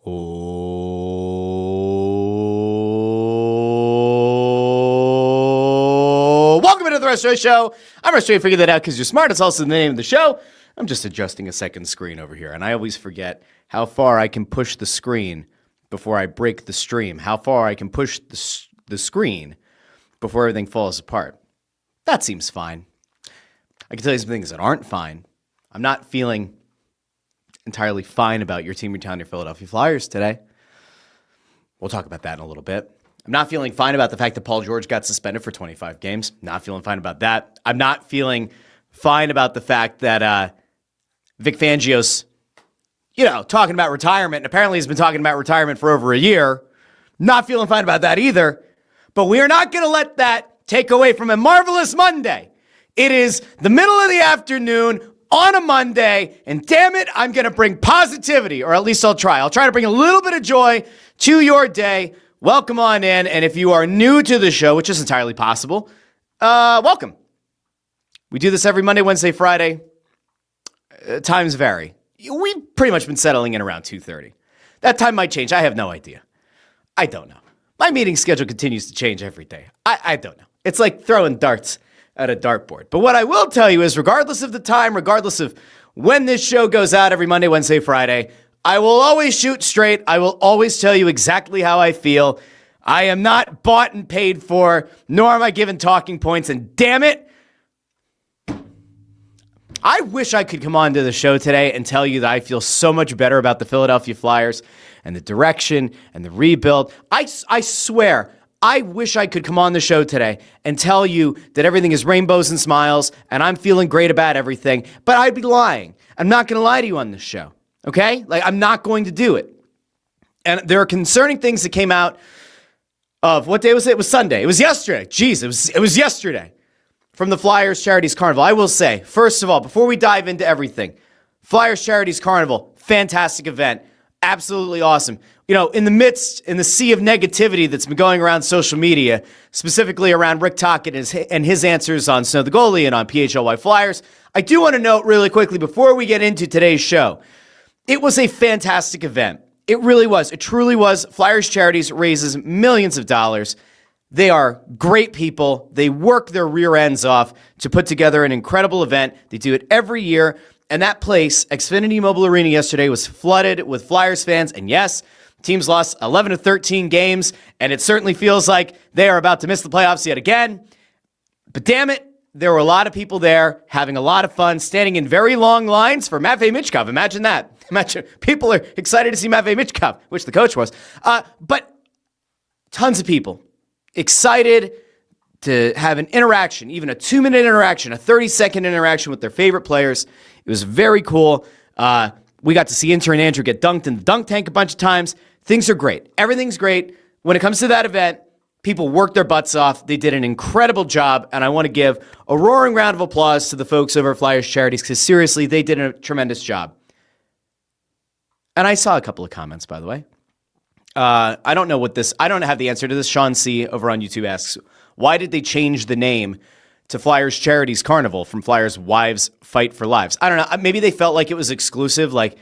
Oh, welcome into the Russ Joy Show. I'm Russ Joy. You figured that out because you're smart. It's also the name of the show. I'm just adjusting a second screen over here, and I always forget how far I can push the screen before I break the stream, how far I can push the screen before everything falls apart. That seems fine. I can tell you some things that aren't fine. I'm not feeling entirely fine about your team, your town, your Philadelphia Flyers today. We'll talk about that in a little bit. I'm not feeling fine about the fact that Paul George got suspended for 25 games. Not feeling fine about that. I'm not feeling fine about the fact that Vic Fangio's, talking about retirement, and apparently he's been talking about retirement for over a year. Not feeling fine about that either. But we are not going to let that take away from a marvelous Monday. It is the middle of the afternoon on a Monday, and damn it, I'm going to bring positivity, or at least I'll try. I'll try to bring a little bit of joy to your day. Welcome on in, and if you are new to the show, which is entirely possible, welcome. We do this every Monday, Wednesday, Friday. Times vary. We've pretty much been settling in around 2:30. That time might change. I have no idea. I don't know. My meeting schedule continues to change every day. I don't know. It's like throwing darts at a dartboard. But what I will tell you is, regardless of the time, regardless of when this show goes out every Monday, Wednesday, Friday, I will always shoot straight. I will always tell you exactly how I feel. I am not bought and paid for, nor am I given talking points. And damn it, I wish I could come on to the show today and tell you that I feel so much better about the Philadelphia Flyers and the direction and the rebuild. I swear, I wish I could come on the show today and tell you that everything is rainbows and smiles and I'm feeling great about everything, but I'd be lying. I'm not going to lie to you on this show, okay? I'm not going to do it. And there are concerning things that came out of, what day was it? It was Sunday. It was yesterday. Jeez, it was yesterday from the Flyers Charities Carnival. I will say, first of all, before we dive into everything, Flyers Charities Carnival, fantastic event. Absolutely awesome. In the sea of negativity that's been going around social media, specifically around Rick Tocchet and his answers on Snow the Goalie and on PHLY Flyers, I do want to note really quickly before we get into today's show, it was a fantastic event. It really was. It truly was. Flyers Charities raises millions of dollars. They are great people. They work their rear ends off to put together an incredible event. They do it every year. And that place, Xfinity Mobile Arena yesterday, was flooded with Flyers fans. And yes, teams lost 11 of 13 games, and it certainly feels like they are about to miss the playoffs yet again. But damn it, there were a lot of people there having a lot of fun, standing in very long lines for Matvei Michkov. Imagine that. Imagine people are excited to see Matvei Michkov, which the coach was. But tons of people excited to have an interaction, even a 2-minute interaction, a 30-second interaction with their favorite players. It was very cool. We got to see intern Andrew get dunked in the dunk tank a bunch of times. Things are great. Everything's great. When it comes to that event, people worked their butts off. They did an incredible job, and I want to give a roaring round of applause to the folks over at Flyers Charities because seriously, they did a tremendous job. And I saw a couple of comments, by the way. I don't have the answer to this. Sean C. over on YouTube asks, why did they change the name to Flyers Charities Carnival from Flyers Wives Fight for Lives? I don't know. Maybe they felt like it was exclusive. Like,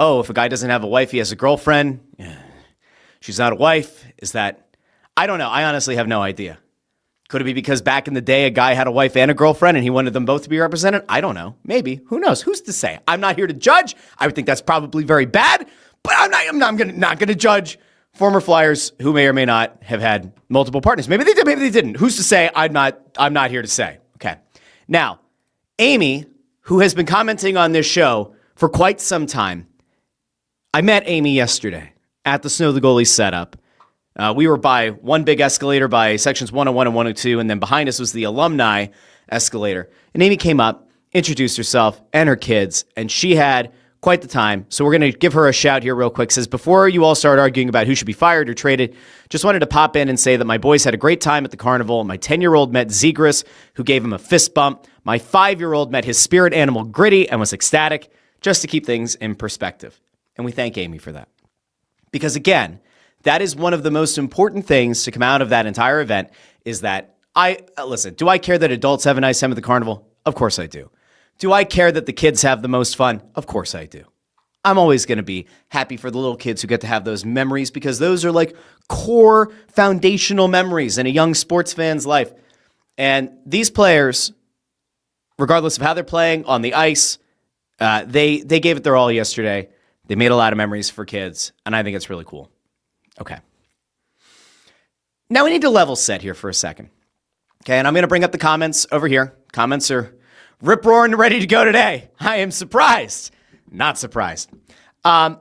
oh, if a guy doesn't have a wife, he has a girlfriend. She's not a wife. Is that? I don't know. I honestly have no idea. Could it be because back in the day, a guy had a wife and a girlfriend and he wanted them both to be represented? I don't know. Maybe. Who knows? Who's to say? I'm not here to judge. I would think that's probably very bad, but I'm not going to judge former Flyers who may or may not have had multiple partners. Maybe they did, maybe they didn't. Who's to say? I'm not here to say. Okay. Now, Amy, who has been commenting on this show for quite some time, I met Amy yesterday at the Snow the Goalie setup. We were by one big escalator by sections 101 and 102, and then behind us was the alumni escalator. And Amy came up, introduced herself and her kids, and she had quite the time. So we're going to give her a shout here real quick. Says, before you all start arguing about who should be fired or traded, just wanted to pop in and say that my boys had a great time at the carnival. My 10-year-old met Zegras, who gave him a fist bump. My 5-year-old met his spirit animal Gritty and was ecstatic, just to keep things in perspective. And we thank Amy for that. Because again, that is one of the most important things to come out of that entire event is that listen, do I care that adults have a nice time at the carnival? Of course I do. Do I care that the kids have the most fun? Of course I do. I'm always going to be happy for the little kids who get to have those memories because those are like core foundational memories in a young sports fan's life. And these players, regardless of how they're playing on the ice, they gave it their all yesterday. They made a lot of memories for kids, and I think it's really cool. Okay. Now we need to level set here for a second. Okay, and I'm going to bring up the comments over here. Comments are rip-roaring ready to go today. I am surprised. Not surprised. I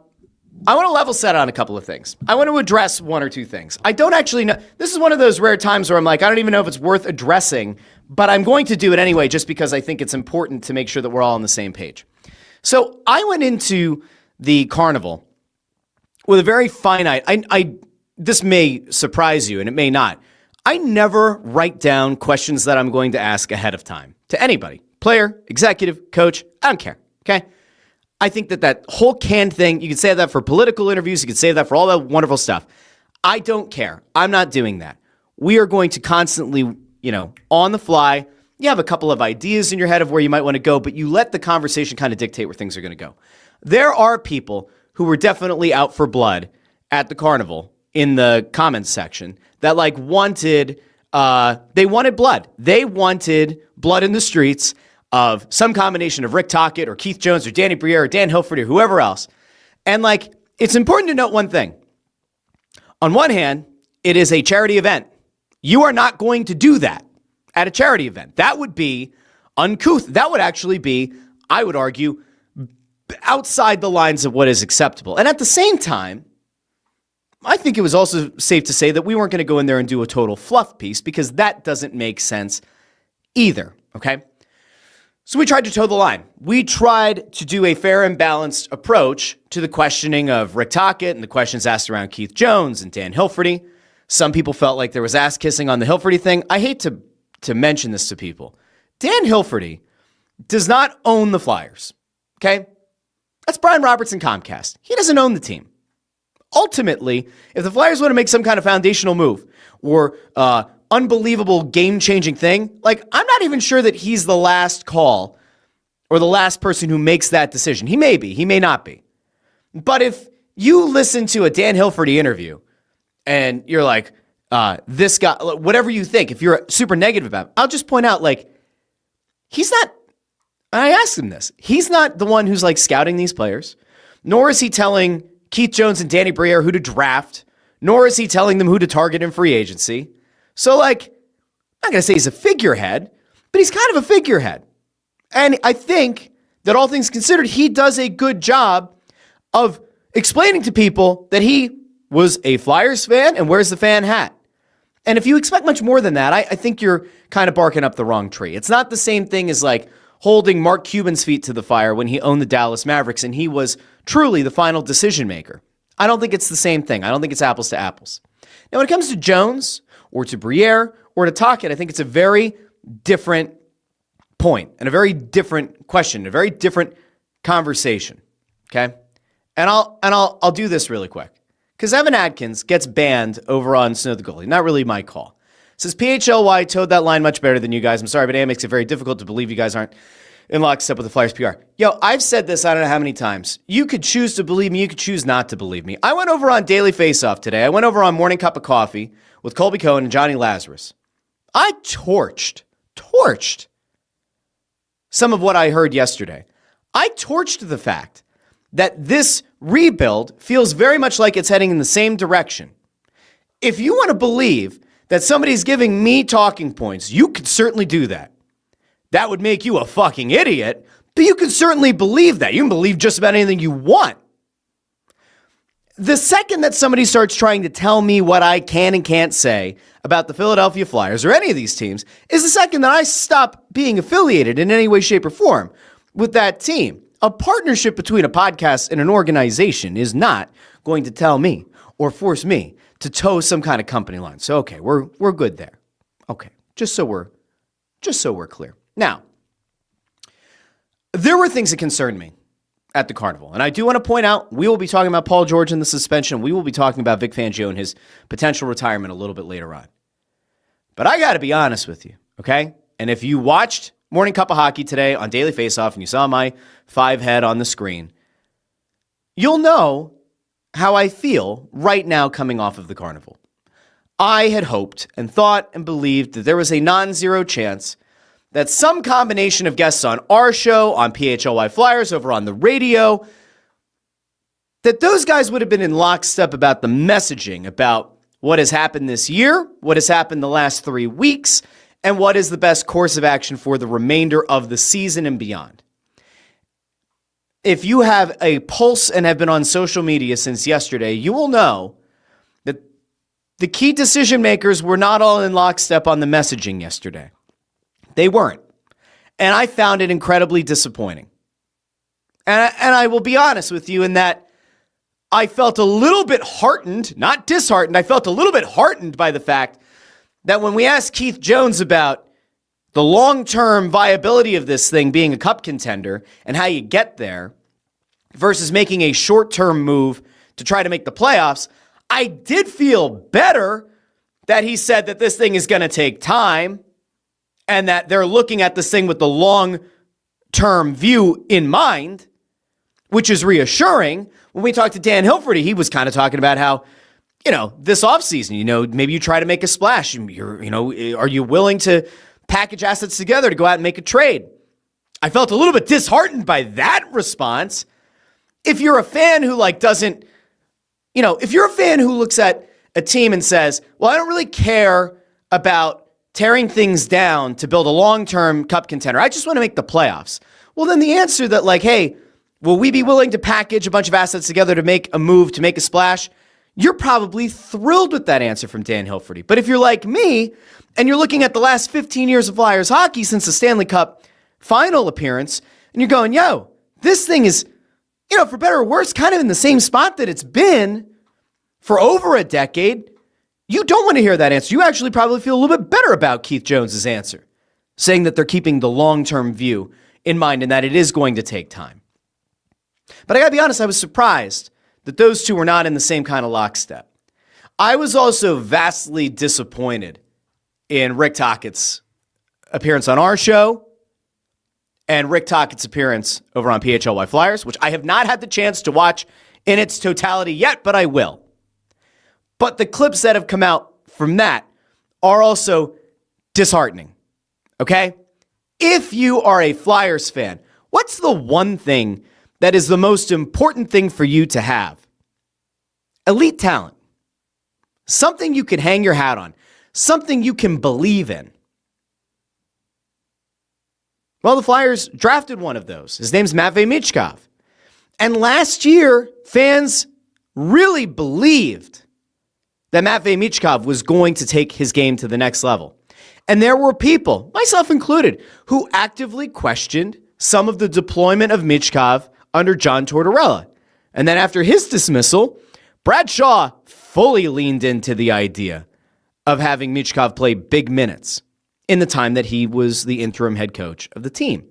want to level set on a couple of things. I want to address one or two things. I don't actually know. This is one of those rare times where I'm like, I don't even know if it's worth addressing, but I'm going to do it anyway just because I think it's important to make sure that we're all on the same page. So I went into the carnival with a very finite, this may surprise you and it may not. I never write down questions that I'm going to ask ahead of time to anybody, player, executive, coach, I don't care, okay? I think that whole canned thing, you can say that for political interviews, you can say that for all that wonderful stuff. I don't care. I'm not doing that. We are going to constantly, on the fly, you have a couple of ideas in your head of where you might want to go, but you let the conversation kind of dictate where things are going to go. There are people who were definitely out for blood at the carnival in the comments section that wanted blood. They wanted blood in the streets of some combination of Rick Tocchet or Keith Jones or Danny Briere or Dan Hilford or whoever else. And it's important to note one thing. On one hand, it is a charity event. You are not going to do that at a charity event. That would be uncouth. That would actually be, I would argue, outside the lines of what is acceptable. And at the same time, I think it was also safe to say that we weren't going to go in there and do a total fluff piece because that doesn't make sense either, okay? So we tried to toe the line. We tried to do a fair and balanced approach to the questioning of Rick Tocchet and the questions asked around Keith Jones and Dan Hilferty. Some people felt like there was ass kissing on the Hilferty thing. I hate to mention this to people. Dan Hilferty does not own the Flyers, okay? That's Brian Roberts and Comcast. He doesn't own the team. Ultimately, if the Flyers want to make some kind of foundational move or unbelievable game-changing thing, I'm not even sure that he's the last call or the last person who makes that decision. He may be, he may not be. But if you listen to a Dan Hilferty interview and you're like, this guy, whatever you think, if you're super negative about him, I'll just point out, he's not, I asked him this, he's not the one who's scouting these players, nor is he telling Keith Jones and Danny Briere who to draft, nor is he telling them who to target in free agency. So, I'm not going to say he's a figurehead, but he's kind of a figurehead. And I think that all things considered, he does a good job of explaining to people that he was a Flyers fan and wears the fan hat. And if you expect much more than that, I think you're kind of barking up the wrong tree. It's not the same thing as holding Mark Cuban's feet to the fire when he owned the Dallas Mavericks and he was truly the final decision maker. I don't think it's the same thing. I don't think it's apples to apples. Now, when it comes to Jones or to Briere or to Tocchet, I think it's a very different point and a very different question, a very different conversation. Okay, and I'll do this really quick because Evan Adkins gets banned over on Snow the Goalie. Not really my call. Says PHLY towed that line much better than you guys. I'm sorry, but it makes it very difficult to believe you guys aren't in lockstep with the Flyers PR. Yo, I've said this I don't know how many times. You could choose to believe me. You could choose not to believe me. I went over on Daily Faceoff today. I went over on Morning Cup of Coffee with Colby Cohen and Johnny Lazarus. I torched some of what I heard yesterday. I torched the fact that this rebuild feels very much like it's heading in the same direction. If you want to believe that somebody's giving me talking points, you could certainly do that. That would make you a fucking idiot, but you could certainly believe that. You can believe just about anything you want. The second that somebody starts trying to tell me what I can and can't say about the Philadelphia Flyers or any of these teams is the second that I stop being affiliated in any way, shape, or form with that team. A partnership between a podcast and an organization is not going to tell me or force me to toe some kind of company line. So, okay, we're good there. Okay, just so we're clear. Now, there were things that concerned me at the Carnival. And I do want to point out, we will be talking about Paul George and the suspension. We will be talking about Vic Fangio and his potential retirement a little bit later on. But I got to be honest with you, okay? And if you watched Morning Cup of Hockey today on Daily Faceoff and you saw my 5 head on the screen, you'll know how I feel right now coming off of the Carnival. I had hoped and thought and believed that there was a non-zero chance that some combination of guests on our show, on PHLY Flyers, over on the radio, that those guys would have been in lockstep about the messaging, about what has happened this year, what has happened the last 3 weeks, and what is the best course of action for the remainder of the season and beyond. If you have a pulse and have been on social media since yesterday, you will know that the key decision makers were not all in lockstep on the messaging yesterday. They weren't. And I found it incredibly disappointing. And I will be honest with you in that I felt a little bit heartened, not disheartened. I felt a little bit heartened by the fact that when we asked Keith Jones about the long-term viability of this thing being a cup contender and how you get there versus making a short-term move to try to make the playoffs, I did feel better that he said that this thing is going to take time and that they're looking at this thing with the long-term view in mind, which is reassuring. When we talked to Dan Hilferty, he was kind of talking about how, this offseason, maybe you try to make a splash. Are you willing to package assets together to go out and make a trade? I felt a little bit disheartened by that response. If you're a fan who if you're a fan who looks at a team and says, well, I don't really care about tearing things down to build a long-term cup contender, I just want to make the playoffs. Well, then the answer that hey, will we be willing to package a bunch of assets together to make a move, to make a splash? You're probably thrilled with that answer from Dan Hilferty. But if you're like me and you're looking at the last 15 years of Flyers hockey since the Stanley Cup final appearance, and you're going, this thing is, for better or worse, kind of in the same spot that it's been for over a decade, you don't want to hear that answer. You actually probably feel a little bit better about Keith Jones's answer, saying that they're keeping the long-term view in mind and that it is going to take time. But I got to be honest, I was surprised that those two were not in the same kind of lockstep. I was also vastly disappointed in Rick Tocchet's appearance on our show and Rick Tocchet's appearance over on PHLY Flyers, which I have not had the chance to watch in its totality yet, but I will. But the clips that have come out from that are also disheartening, okay? If you are a Flyers fan, what's the one thing that is the most important thing for you to have? Elite talent. Something you can hang your hat on. Something you can believe in. Well, the Flyers drafted one of those. His name's Matvei Michkov. And last year, fans really believed that Matvei Michkov was going to take his game to the next level. And there were people, myself included, who actively questioned some of the deployment of Michkov under John Tortorella. And then after his dismissal, Brad Shaw fully leaned into the idea of having Michkov play big minutes in the time that he was the interim head coach of the team.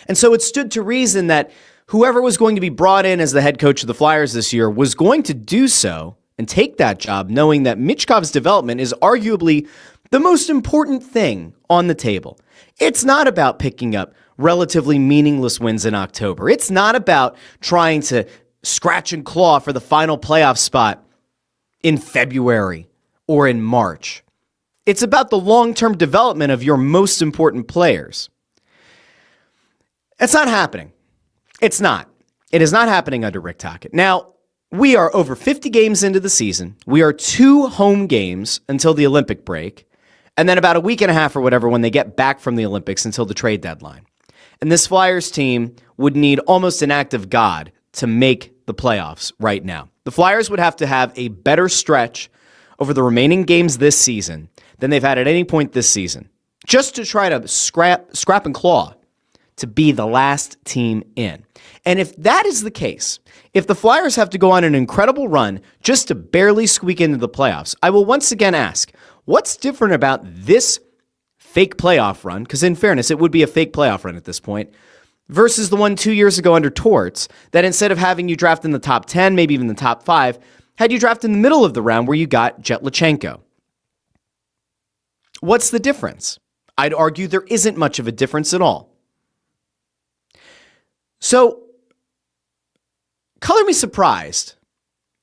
And so it stood to reason that whoever was going to be brought in as the head coach of the Flyers this year was going to do so and take that job, knowing that Michkov's development is arguably the most important thing on the table. It's not about picking up relatively meaningless wins in October. It's not about trying to scratch and claw for the final playoff spot in February or in March. It's about the long-term development of your most important players. It's not happening. It's not. It is not happening under Rick Tocchet. Now, we are over 50 games into the season. We are 2 home games until the Olympic break, and then about a week and a half or whatever when they get back from the Olympics until the trade deadline. And this Flyers team would need almost an act of God to make the playoffs right now. The Flyers would have to have a better stretch over the remaining games this season than they've had at any point this season, just to try to scrap and claw to be the last team in. And if that is the case, if the Flyers have to go on an incredible run just to barely squeak into the playoffs, I will once again ask, what's different about this fake playoff run, because in fairness, it would be a fake playoff run at this point, versus the one 2 years ago under Torts, that instead of having you draft in the top 10, maybe even the top 5, had you draft in the middle of the round where you got Jetlachenko. What's the difference? I'd argue there isn't much of a difference at all. So, color me surprised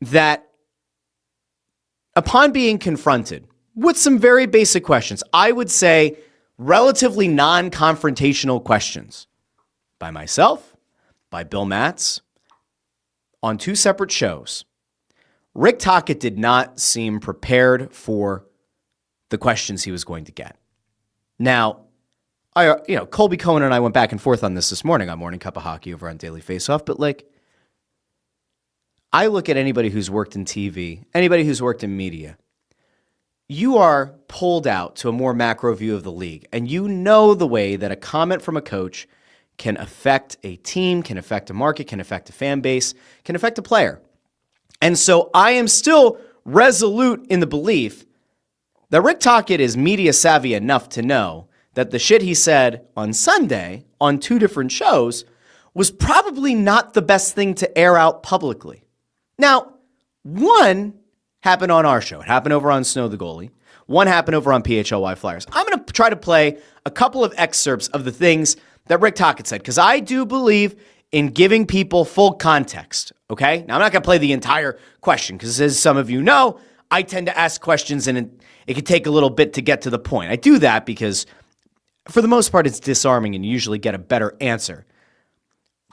that upon being confronted with some very basic questions, I would say relatively non-confrontational questions by myself, by Bill Matz, on 2 separate shows, Rick Tocchet did not seem prepared for the questions he was going to get. Now, Colby Cohen and I went back and forth on this morning on Morning Cup of Hockey over on Daily Faceoff, but I look at anybody who's worked in TV, anybody who's worked in media, you are pulled out to a more macro view of the league, and you know the way that a comment from a coach can affect a team, can affect a market, can affect a fan base, can affect a player. And so I am still resolute in the belief that Rick Tocchet is media savvy enough to know that the shit he said on Sunday on 2 different shows was probably not the best thing to air out publicly. Now, one happened on our show. It happened over on Snow the Goalie. One happened over on PHLY Flyers. I'm going to try to play a couple of excerpts of the things that Rick Tocchet said, because I do believe in giving people full context, okay? Now, I'm not going to play the entire question, because as some of you know, I tend to ask questions and it can take a little bit to get to the point. I do that because, for the most part, it's disarming and you usually get a better answer.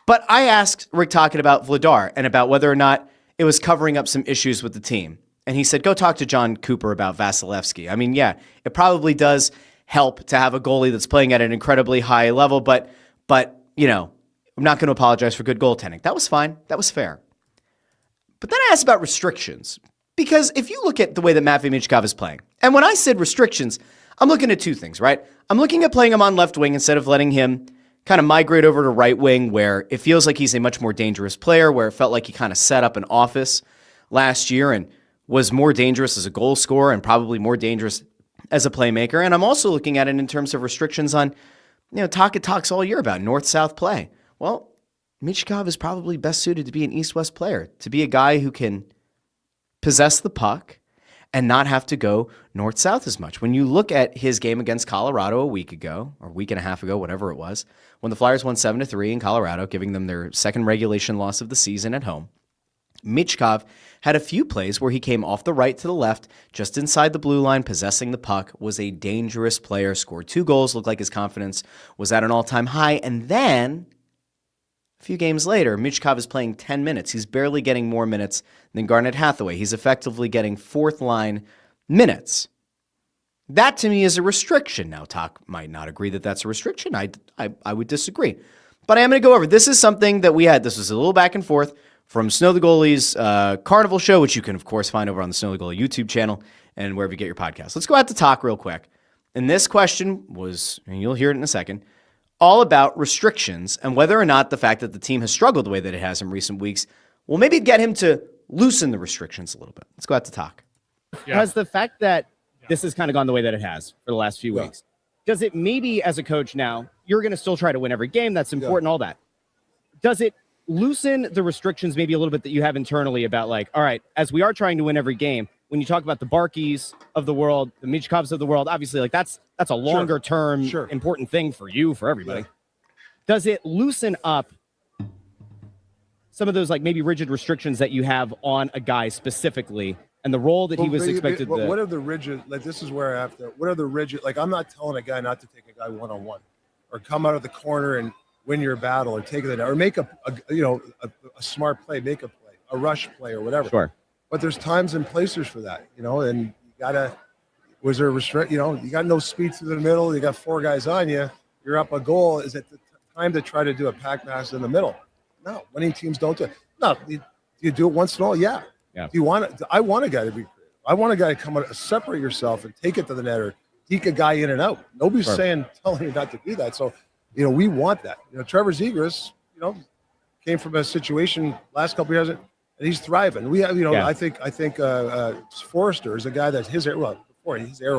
But I asked Rick Tocchet about Vladar and about whether or not it was covering up some issues with the team. And he said, go talk to John Cooper about Vasilevsky. I mean, yeah, it probably does help to have a goalie that's playing at an incredibly high level, but I'm not going to apologize for good goaltending. That was fine. That was fair. But then I asked about restrictions, because if you look at the way that Matvei Michkov is playing, and when I said restrictions, I'm looking at 2 things, right? I'm looking at playing him on left wing instead of letting him kind of migrate over to right wing, where it feels like he's a much more dangerous player, where it felt like he kind of set up an office last year and was more dangerous as a goal scorer and probably more dangerous as a playmaker. And I'm also looking at it in terms of restrictions on, Tocchet talks all year about north-south play. Well, Michkov is probably best suited to be an east-west player, to be a guy who can possess the puck and not have to go north-south as much. When you look at his game against Colorado a week ago, or a week and a half ago, whatever it was, when the Flyers won 7-3 in Colorado, giving them their second regulation loss of the season at home, Michkov had a few plays where he came off the right to the left, just inside the blue line, possessing the puck, was a dangerous player, scored 2 goals, looked like his confidence was at an all-time high, and then a few games later, Michkov is playing 10 minutes. He's barely getting more minutes than Garnet Hathaway. He's effectively getting 4th-line minutes. That, to me, is a restriction. Now, Talk might not agree that that's a restriction. I would disagree. But I am going to go over. This is something that we had. This was a little back and forth from Snow the Goalie's Carnival show, which you can, of course, find over on the Snow the Goalie YouTube channel and wherever you get your podcast. Let's go out to talk real quick. And this question was, and you'll hear it in a second, all about restrictions and whether or not the fact that the team has struggled the way that it has in recent weeks will maybe get him to loosen the restrictions a little bit. Let's go out to talk. Yeah. Has the fact that this has kind of gone the way that it has for the last few weeks, does it maybe as a coach now, you're going to still try to win every game, that's important, all that. Does it loosen the restrictions maybe a little bit that you have internally about all right, as we are trying to win every game, when you talk about the Barkeys of the world, the Michkovs of the world, obviously that's a longer term important thing for you, for everybody. Yeah. Does it loosen up some of those maybe rigid restrictions that you have on a guy specifically and the role that he was expected to? What are the rigid, this is where I have to, what are the rigid, I'm not telling a guy not to take a guy one-on-one or come out of the corner and win your battle or take it, or make a smart play, make a play, a rush play or whatever. Sure. But there's times and places for that, and you gotta, was there a restrict, you got no speed through the middle, you got 4 guys on you, you're up a goal. Is it the time to try to do a pack pass in the middle? No, winning teams don't do it. No, you do it once in a while, yeah. Do you want it? I want a guy to be creative. I want a guy to come out, separate yourself and take it to the net or deke a guy in and out. Nobody's telling you not to do that. So, we want that. Trevor Zegras, came from a situation last couple of years, and he's thriving. We have, I think Forrester is a guy that his arrow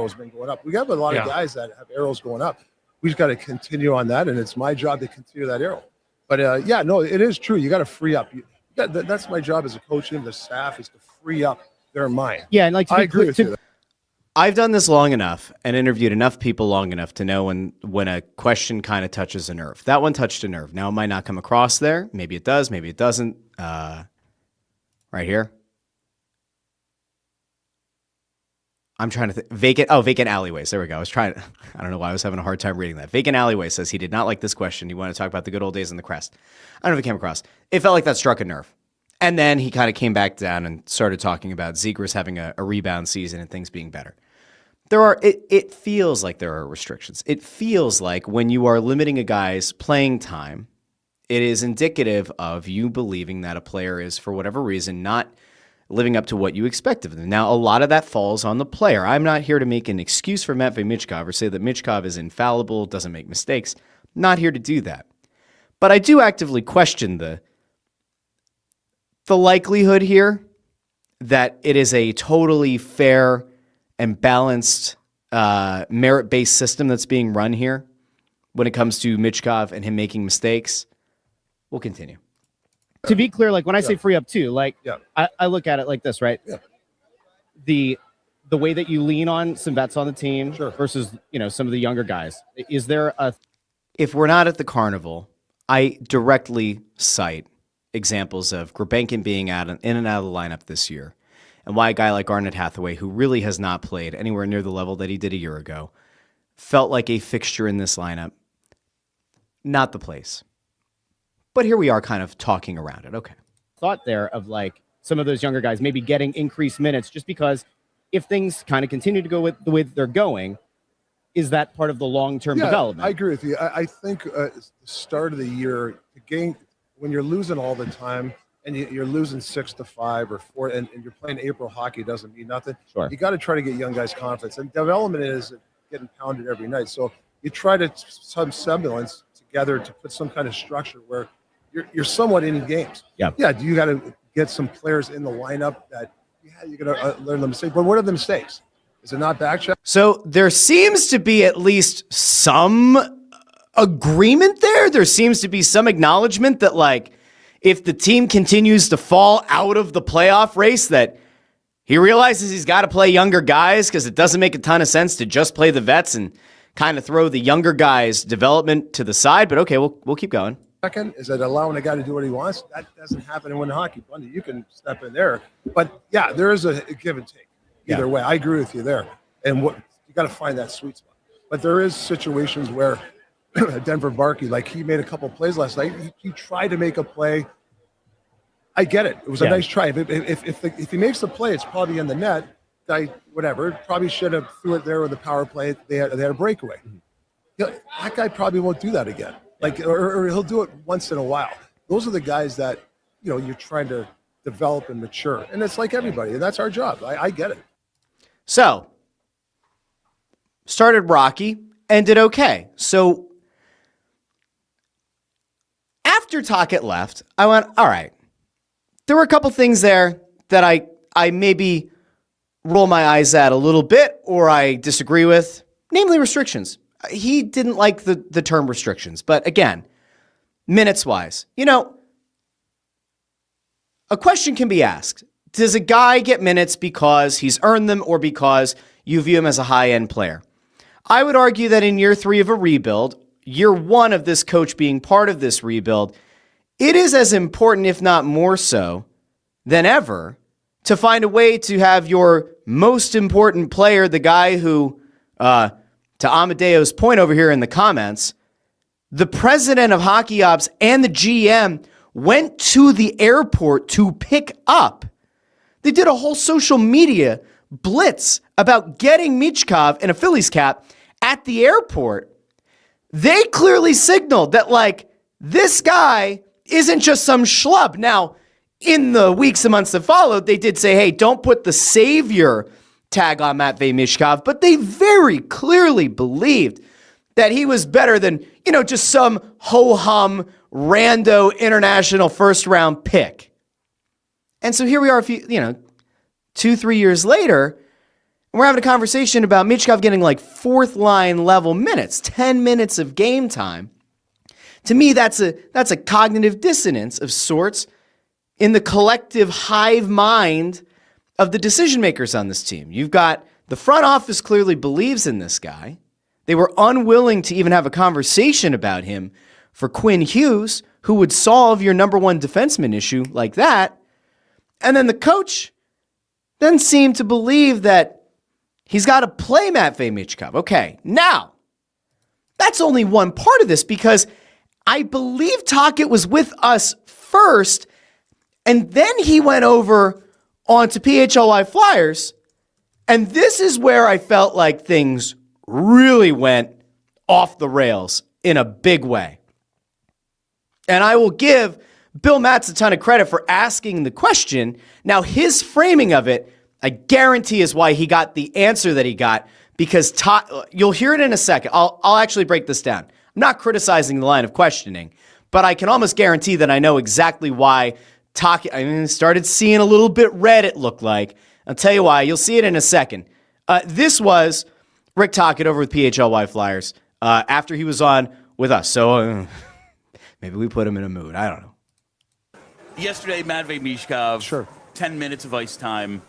has been going up. We have a lot of guys that have arrows going up. We just got to continue on that, and it's my job to continue that arrow. But it is true. You got to free up. That's my job as a coach and the staff, is to free up their mind. Yeah, and I agree with you. I've done this long enough and interviewed enough people long enough to know when a question kind of touches a nerve. That one touched a nerve. Now, it might not come across there. Maybe it does. Maybe it doesn't. right here. I'm trying to think. Vacant alleyways. There we go. I don't know why I was having a hard time reading that. Vacant alleyway says he did not like this question. He wanted to talk about the good old days in the Crest. I don't know if it came across. It felt like that struck a nerve. And then he kind of came back down and started talking about Zegras having a rebound season and things being better. It feels like there are restrictions. It feels like when you are limiting a guy's playing time, it is indicative of you believing that a player is, for whatever reason, not living up to what you expect of them. Now, a lot of that falls on the player. I'm not here to make an excuse for Matvei Michkov or say that Michkov is infallible, doesn't make mistakes. Not here to do that. But I do actively question the likelihood here that it is a totally fair and balanced merit-based system that's being run here when it comes to Michkov and him making mistakes. We'll continue. To be clear, like when I say free up too, like I look at it like this, right? Yeah. The way that you lean on some vets on the team versus, some of the younger guys. Is there a... If we're not at the Carnival, I directly cite examples of Grabenkin being in and out of the lineup this year, and why a guy like Garnet Hathaway, who really has not played anywhere near the level that he did a year ago, felt like a fixture in this lineup. Not the place. But here we are kind of talking around it. Okay. Thought there of like some of those younger guys maybe getting increased minutes just because if things kind of continue to go with the way that they're going, is that part of the long-term development? I agree with you. I think the start of the year, the game, when you're losing all the time and you're losing 6-5 or 4, and you're playing April hockey, doesn't mean nothing. Sure. You got to try to get young guys confidence. And development is getting pounded every night. So you try to some semblance together to put some kind of structure where you're somewhat in games. Yeah. Do you got to get some players in the lineup that you're going to learn the mistakes? But what are the mistakes? Is it not back check? So there seems to be at least some agreement there. There seems to be some acknowledgement that, like, if the team continues to fall out of the playoff race, that he realizes he's got to play younger guys because it doesn't make a ton of sense to just play the vets and kind of throw the younger guys' development to the side. But okay, we'll keep going. Second, is that allowing a guy to do what he wants? That doesn't happen in winter hockey. Bundy, you can step in there. But, there is a give and take. Either way, I agree with you there. And you got to find that sweet spot. But there is situations where Denver Barkey, like he made a couple of plays last night. He tried to make a play. I get it. It was a nice try. If he makes the play, it's probably in the net. Guy, whatever, probably should have threw it there with the power play. They had a breakaway. That guy probably won't do that again. Or he'll do it once in a while. Those are the guys that, you're trying to develop and mature. And it's like everybody, and that's our job. I get it. So, started rocky, ended okay. So, after Tocchet left, I went, all right. There were a couple things there that I maybe roll my eyes at a little bit or I disagree with, namely restrictions. He didn't like the term restrictions. But again, minutes-wise, a question can be asked. Does a guy get minutes because he's earned them or because you view him as a high-end player? I would argue that in year 3 of a rebuild, year 1 of this coach being part of this rebuild, it is as important, if not more so, than ever to find a way to have your most important player, the guy who, to Amadeo's point over here in the comments, the president of hockey ops and the GM went to the airport to pick up. They did a whole social media blitz about getting Michkov in a Phillies cap at the airport. They clearly signaled that, like, this guy isn't just some schlub. Now, in the weeks and months that followed, they did say, hey, don't put the savior tag on Matvei Michkov, but they very clearly believed that he was better than, just some ho-hum rando international first-round pick. And so here we are, 2-3 years later, and we're having a conversation about Michkov getting like fourth-line level minutes, 10 minutes of game time. To me, that's a cognitive dissonance of sorts in the collective hive mind of the decision makers on this team. You've got the front office clearly believes in this guy. They were unwilling to even have a conversation about him for Quinn Hughes, who would solve your number one defenseman issue like that. And then the coach doesn't seem to believe that he's got to play Matvei Michkov. Okay, now, that's only one part of this because I believe Tocchet was with us first, and then he went over onto PHLY Flyers, and this is where I felt like things really went off the rails in a big way. And I will give Bill Matz a ton of credit for asking the question. Now, his framing of it, I guarantee is why he got the answer that he got, because you'll hear it in a second. I'll actually break this down. I'm not criticizing the line of questioning, but I can almost guarantee that I know exactly why Tocchet started seeing a little bit red, it looked like. I'll tell you why. You'll see it in a second. This was Rick Tocchet over with PHLY Flyers after he was on with us. So maybe we put him in a mood. I don't know. Yesterday, Matvei Michkov, Sure. 10 minutes of ice time.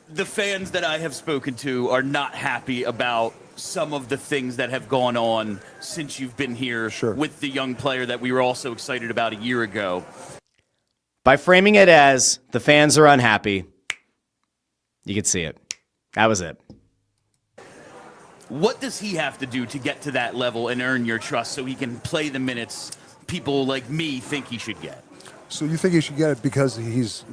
The fans that I have spoken to are not happy about some of the things that have gone on since you've been here with the young player that we were also excited about a year ago. By framing it as the fans are unhappy, you could see it. That was it. What does he have to do to get to that level and earn your trust so he can play the minutes people like me think he should get? So you think he should get it because he's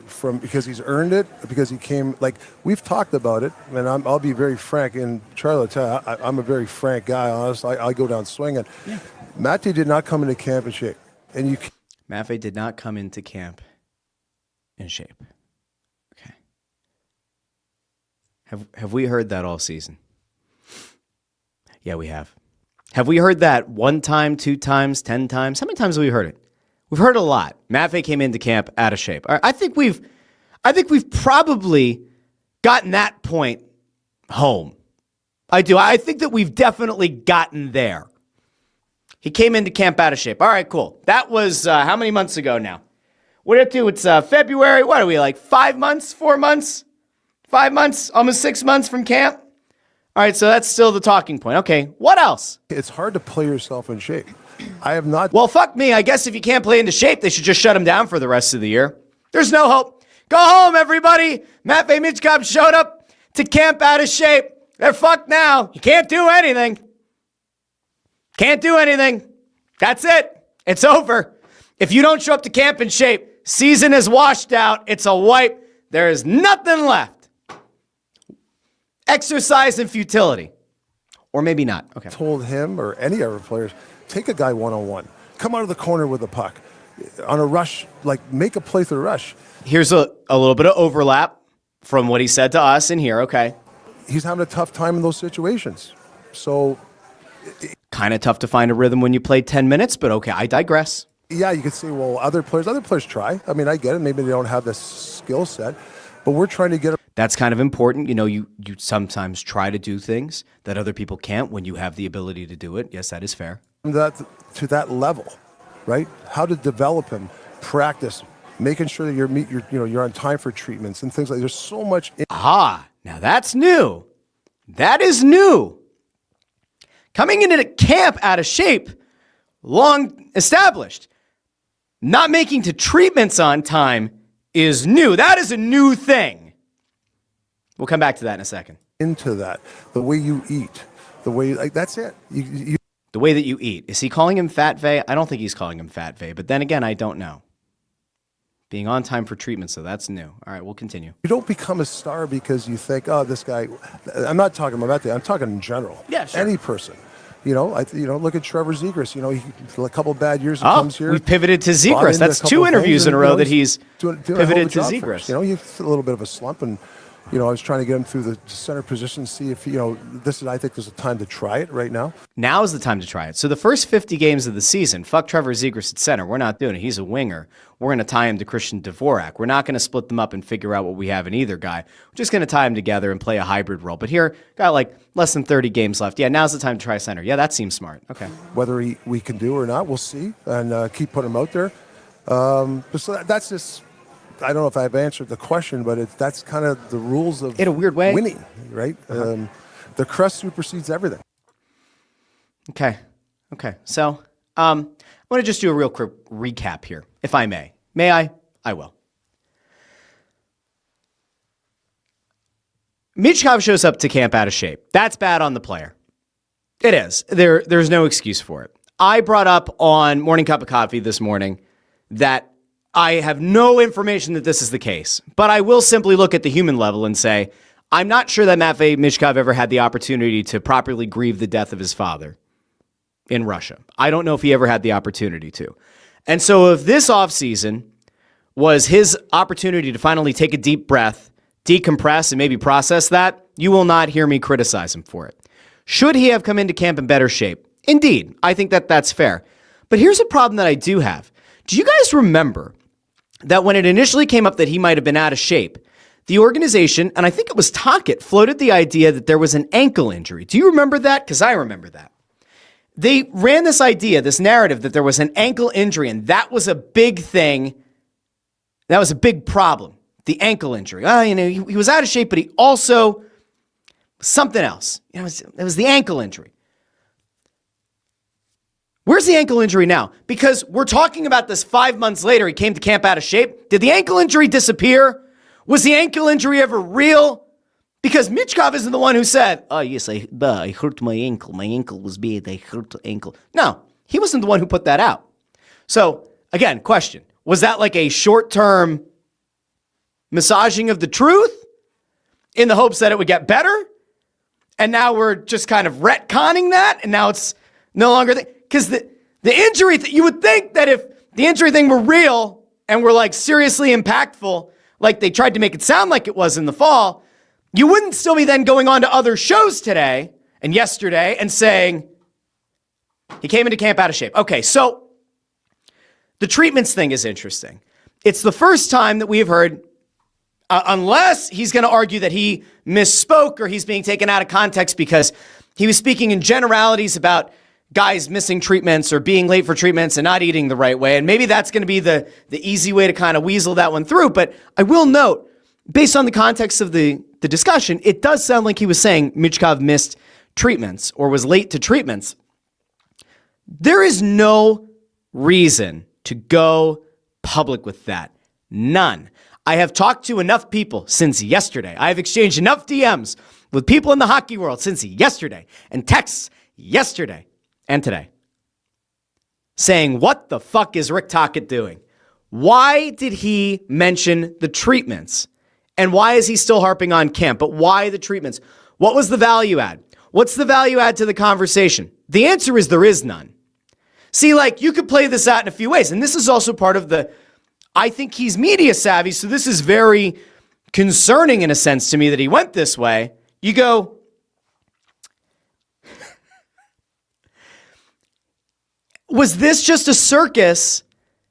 earned it, because he came, like we've talked about it, and I'll be very frank, and Charlie will tell you, I'm a very frank guy, honest. I go down swinging. Yeah. Matvei did not come into camp in shape. And Matvei did not come into camp in shape. Okay. Have we heard that all season? Yeah, we have. Have we heard that 1 time, 2 times, 10 times? How many times have we heard it? We've heard it a lot. Matvei came into camp out of shape. I think we've probably gotten that point home. I do. I think that we've definitely gotten there. He came into camp out of shape. All right, cool. That was how many months ago now? What did it do? It's February. What are we, like 5 months, 4 months, 5 months, almost 6 months from camp? All right, so that's still the talking point. Okay, what else? It's hard to play yourself in shape. I have not. Well, fuck me. I guess if you can't play into shape, they should just shut him down for the rest of the year. There's no hope. Go home, everybody. Matvei Michkov showed up to camp out of shape. They're fucked now. You can't do anything. Can't do anything. That's it. It's over. If you don't show up to camp in shape, season is washed out. It's a wipe. There is nothing left. Exercise in futility. Or maybe not. Okay. Told him or any other players, take a guy one-on-one. Come out of the corner with a puck. On a rush, like make a play through the rush. Here's a little bit of overlap from what he said to us in here. Okay. He's having a tough time in those situations. So kind of tough to find a rhythm when you play 10 minutes, but okay, I digress. Yeah, you could say, well, other players try. I mean, I get it. Maybe they don't have the skill set, but we're trying to get. That's kind of important. You know, you sometimes try to do things that other people can't when you have the ability to do it. Yes, that is fair. To that level, right? How to develop him, practice, making sure that you're on time for treatments and things like. There's so much. Now that's new. That is new. Coming into camp out of shape, long established. Not making to treatments on time is new. That is a new thing. We'll come back to that in a second. Into that, the way you eat, the way that's it. The way that you eat. Is he calling him Fat Vey? I don't think he's calling him Fat Vey, but then again, I don't know. Being on time for treatment, so that's new. All right, we'll continue. You don't become a star because you think, oh, this guy. I'm not talking about that. I'm talking in general. Yeah, sure. Any person. Look at Trevor Zegras. A couple bad years he comes here. We've pivoted to Zegras. That's 2 interviews in a row that he's pivoted to Zegras. He's a little bit of a slump, and I was trying to get him through the center position, see if I think there's a time to try it right now. Now is the time to try it. So the first 50 games of the season, fuck Trevor Zegras at center. We're not doing it. He's a winger. We're going to tie him to Christian Dvorak. We're not going to split them up and figure out what we have in either guy. We're just going to tie them together and play a hybrid role. But here, got like less than 30 games left. Yeah, now's the time to try center. Yeah, that seems smart. Okay. Whether we can do or not, we'll see, and keep putting him out there. But so that's just. I don't know if I've answered the question, but that's kind of the rules of in a weird way winning, right? The crust supersedes everything. Okay. So I want to just do a real quick recap here, if I may. May I? I will. Michkov shows up to camp out of shape. That's bad on the player. It is. There's no excuse for it. I brought up on Morning Cup of Coffee this morning that I have no information that this is the case, but I will simply look at the human level and say, I'm not sure that Matvei Michkov ever had the opportunity to properly grieve the death of his father in Russia. I don't know if he ever had the opportunity to. And so if this offseason was his opportunity to finally take a deep breath, decompress, and maybe process that, you will not hear me criticize him for it. Should he have come into camp in better shape? Indeed, I think that that's fair. But here's a problem that I do have. Do you guys remember that when it initially came up that he might have been out of shape, the organization, and I think it was Tocchet, floated the idea that there was an ankle injury. Do you remember that? Because I remember that. They ran this idea, this narrative that there was an ankle injury, and that was a big thing. That was a big problem, the ankle injury. He was out of shape, but he also, something else. It was the ankle injury. Where's the ankle injury now? Because we're talking about this 5 months later. He came to camp out of shape. Did the ankle injury disappear? Was the ankle injury ever real? Because Michkov isn't the one who said, oh, yes, I hurt my ankle. My ankle was bad. I hurt the ankle. No, he wasn't the one who put that out. So, again, question. Was that like a short-term massaging of the truth in the hopes that it would get better? And now we're just kind of retconning that, and now it's no longer... Because the injury, you would think that if the injury thing were real and were like seriously impactful, like they tried to make it sound like it was in the fall, you wouldn't still be then going on to other shows today and yesterday and saying, he came into camp out of shape. Okay, so the treatments thing is interesting. It's the first time that we have heard, unless he's going to argue that he misspoke or he's being taken out of context because he was speaking in generalities about guys missing treatments or being late for treatments and not eating the right way. And maybe that's going to be the easy way to kind of weasel that one through. But I will note, based on the context of the discussion, it does sound like he was saying Michkov missed treatments or was late to treatments. There is no reason to go public with that. None. I have talked to enough people since yesterday. I have exchanged enough DMs with people in the hockey world since yesterday and texts yesterday and today saying, what the fuck is Rick Tocchet doing? Why did he mention the treatments? And why is he still harping on camp? But why the treatments? What was the value add? What's the value add to the conversation? The answer is there is none. See, like, you could play this out in a few ways. And this is also part of I think he's media savvy, so this is very concerning in a sense to me that he went this way. You go, was this just a circus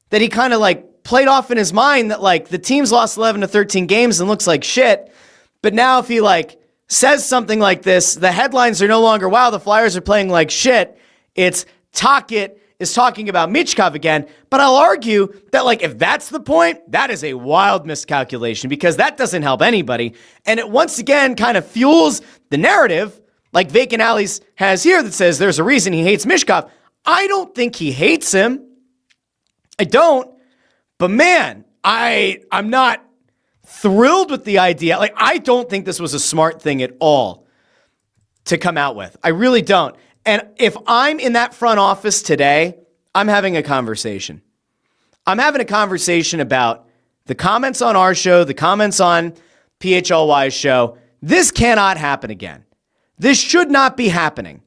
that he kind of like played off in his mind that like the team's lost 11 to 13 games and looks like shit, but now if he like says something like this, the headlines are no longer, wow, the Flyers are playing like shit. It's Tocchet is talking about Michkov again. But I'll argue that like if that's the point, that is a wild miscalculation because that doesn't help anybody. And it once again kind of fuels the narrative like Vacant Alleys has here that says there's a reason he hates Michkov. I don't think he hates him. I don't. But man, I'm not thrilled with the idea. Like, I don't think this was a smart thing at all to come out with. I really don't. And if I'm in that front office today, I'm having a conversation. I'm having a conversation about the comments on our show, the comments on PHLY's show. This cannot happen again. This should not be happening.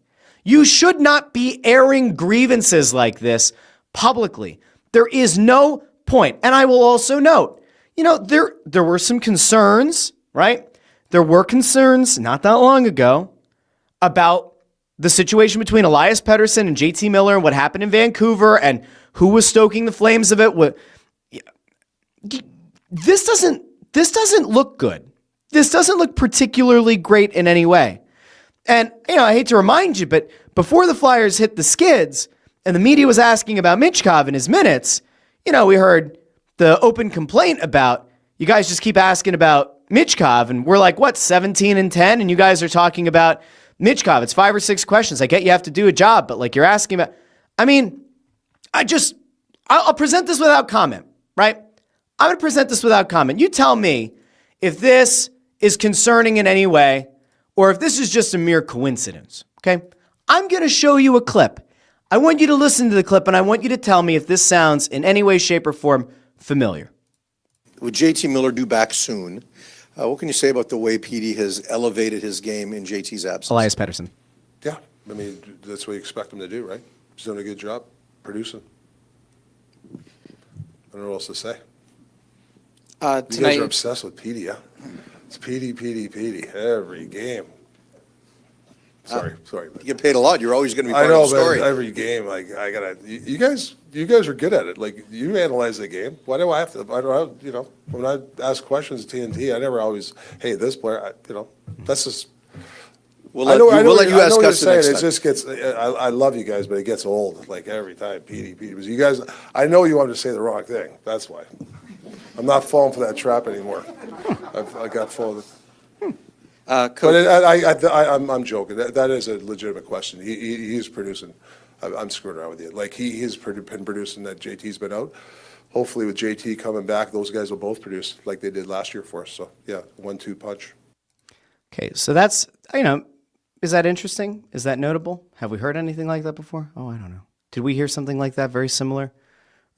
You should not be airing grievances like this publicly. There is no point. And I will also note, there were some concerns, right? There were concerns not that long ago about the situation between Elias Pettersson and JT Miller and what happened in Vancouver and who was stoking the flames of it. This doesn't look good. This doesn't look particularly great in any way. And, I hate to remind you, but before the Flyers hit the skids and the media was asking about Michkov and his minutes, we heard the open complaint about, you guys just keep asking about Michkov, and we're like, 17-10, and you guys are talking about Michkov. It's 5 or 6 questions. I get you have to do a job, but like you're asking about, I'll present this without comment, right? I'm going to present this without comment. You tell me if this is concerning in any way, or if this is just a mere coincidence, okay? I'm going to show you a clip. I want you to listen to the clip, and I want you to tell me if this sounds in any way, shape, or form familiar. With JT Miller due back soon, what can you say about the way PD has elevated his game in JT's absence? Elias Pettersson. Yeah, I mean, that's what you expect him to do, right? He's doing a good job producing. I don't know what else to say. You guys are obsessed with PD, yeah? It's PD every game. Sorry. You get paid a lot. You're always going to be part I know, of the story. but every game, like I gotta. You guys are good at it. Like you analyze the game. Why do I have to? I don't. When I ask questions at TNT, I never always. Hey, this player. That's just. We'll let you ask us the next time. It just gets. I love you guys, but it gets old. Like every time, PD. Because you guys. I know you want to say the wrong thing. That's why. I'm not falling for that trap anymore. I got full of it. But I'm joking. That is a legitimate question. He's producing. I'm screwing around with you. Like he's been producing that JT's been out. Hopefully with JT coming back, those guys will both produce like they did last year for us. So yeah, 1-2 punch. Okay, so that's, is that interesting? Is that notable? Have we heard anything like that before? Oh, I don't know. Did we hear something like that very similar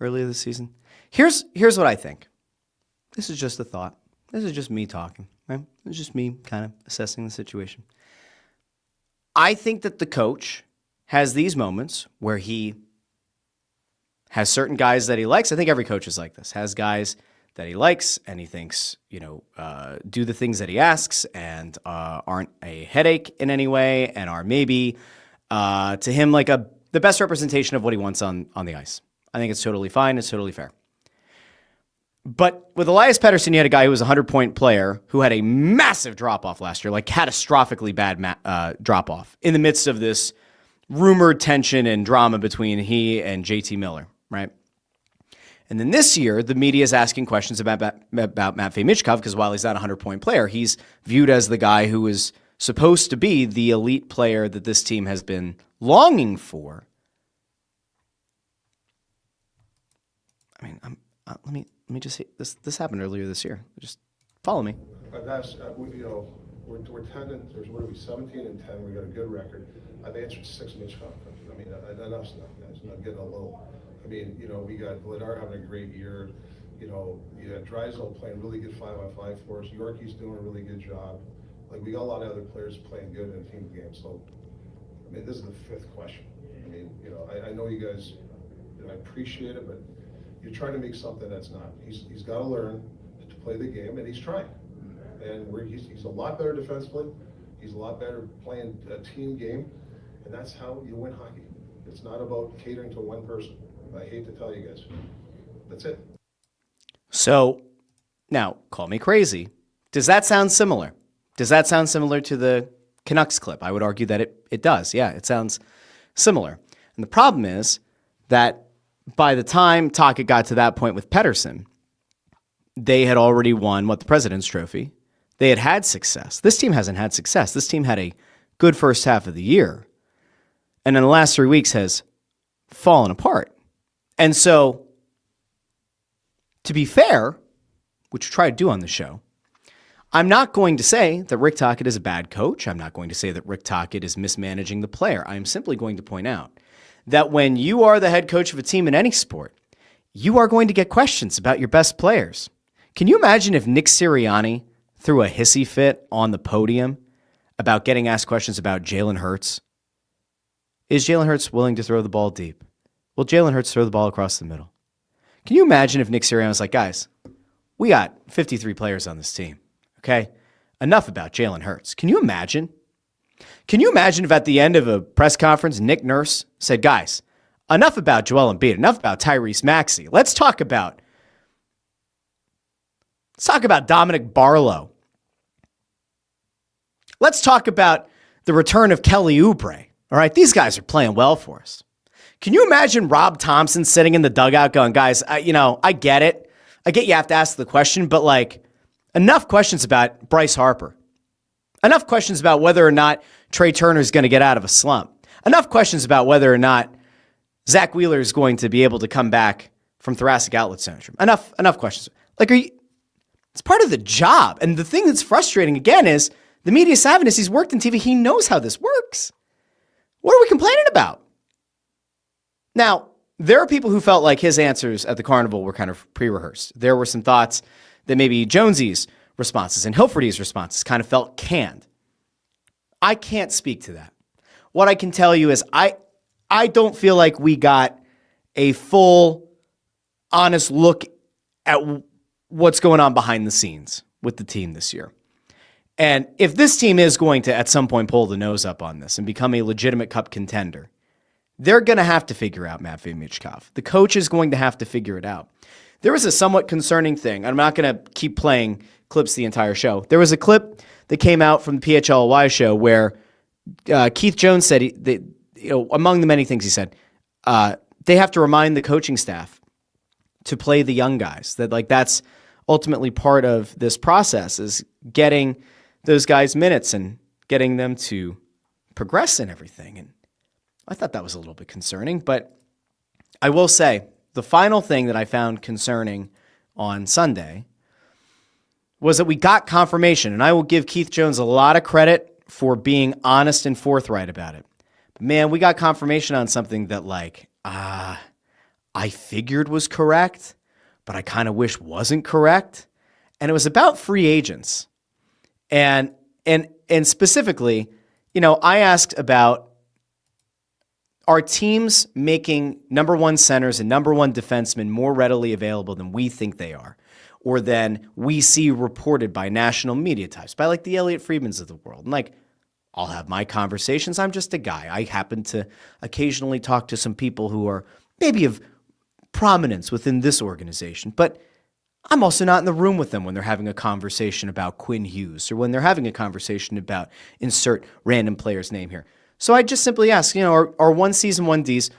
earlier this season? Here's what I think. This is just a thought. This is just me talking, right? It's just me kind of assessing the situation. I think that the coach has these moments where he has certain guys that he likes. I think every coach is like this. Has guys that he likes and he thinks, do the things that he asks and aren't a headache in any way and are maybe to him like the best representation of what he wants on the ice. I think it's totally fine. It's totally fair. But with Elias Pettersson, you had a guy who was a 100-point player who had a massive drop-off last year, like catastrophically bad drop-off in the midst of this rumored tension and drama between he and JT Miller, right? And then this year, the media is asking questions about Matvei Michkov because while he's not a 100-point player, he's viewed as the guy who is supposed to be the elite player that this team has been longing for. I mean, let me just say this happened earlier this year. Just follow me. That's we're 10 and there's what are we 17 and 10. We got a good record. I've answered 6 Mitchell. I mean, enough's enough, guys. I'm not getting a little. I mean, we got Vladar having a great year. You got Drysdale playing really good 5-on-5 for us. Yorkie's doing a really good job. Like we got a lot of other players playing good in a team game. So, I mean, this is the 5th question. I mean, I know you guys. I appreciate it, but you're trying to make something that's not. He's got to learn to play the game, and he's trying. And he's a lot better defensively. He's a lot better playing a team game, and that's how you win hockey. It's not about catering to one person. I hate to tell you guys. That's it. So, now, call me crazy. Does that sound similar? Does that sound similar to the Canucks clip? I would argue that it does. Yeah, it sounds similar. And the problem is that by the time Tocchet got to that point with Pettersson, they had already won the President's Trophy. They had success. This team hasn't had success. This team had a good first half of the year, and in the last 3 weeks has fallen apart. And so, to be fair, which we try to do on the show, I'm not going to say that Rick Tocchet is a bad coach. I'm not going to say that Rick Tocchet is mismanaging the player. I'm simply going to point out that when you are the head coach of a team in any sport, you are going to get questions about your best players. Can you imagine if Nick Sirianni threw a hissy fit on the podium about getting asked questions about Jalen Hurts? Is Jalen Hurts willing to throw the ball deep? Will Jalen Hurts throw the ball across the middle? Can you imagine if Nick Sirianni was like, guys, we got 53 players on this team, okay? Enough about Jalen Hurts. Can you imagine? Can you imagine if at the end of a press conference, Nick Nurse said, guys, enough about Joel Embiid, enough about Tyrese Maxey. Let's talk about Dominic Barlow. Let's talk about the return of Kelly Oubre. All right, these guys are playing well for us. Can you imagine Rob Thompson sitting in the dugout going, guys, I get it. I get you have to ask the question, but enough questions about Bryce Harper. Enough questions about whether or not Trey Turner is going to get out of a slump. Enough questions about whether or not Zach Wheeler is going to be able to come back from thoracic outlet syndrome. Enough questions. It's part of the job. And the thing that's frustrating, again, is the media savviness. He's worked in TV. He knows how this works. What are we complaining about? Now, there are people who felt like his answers at the Carnival were kind of pre-rehearsed. There were some thoughts that maybe Jonesy's responses and Hilferty's responses kind of felt canned. I can't speak to that. What I can tell you is I don't feel like we got a full, honest look at what's going on behind the scenes with the team this year. And if this team is going to, at some point, pull the nose up on this and become a legitimate cup contender, they're going to have to figure out Matvei Michkov. The coach is going to have to figure it out. There was a somewhat concerning thing. I'm not going to keep playing clips the entire show. There was a clip that came out from the PHLY show where Keith Jones said, among the many things he said, they have to remind the coaching staff to play the young guys. That's ultimately part of this process, is getting those guys minutes and getting them to progress in everything. And I thought that was a little bit concerning, but I will say the final thing that I found concerning on Sunday was that we got confirmation, and I will give Keith Jones a lot of credit for being honest and forthright about it. But man, we got confirmation on something that I figured was correct, but I kind of wish wasn't correct. And it was about free agents. And specifically, I asked about, are teams making number one centers and number one defensemen more readily available than we think they are, or than we see reported by national media types, by like the Elliot Friedmans of the world? And I'll have my conversations. I'm just a guy. I happen to occasionally talk to some people who are maybe of prominence within this organization, but I'm also not in the room with them when they're having a conversation about Quinn Hughes or when they're having a conversation about insert random player's name here. So I just simply ask, are one Cs and one Ds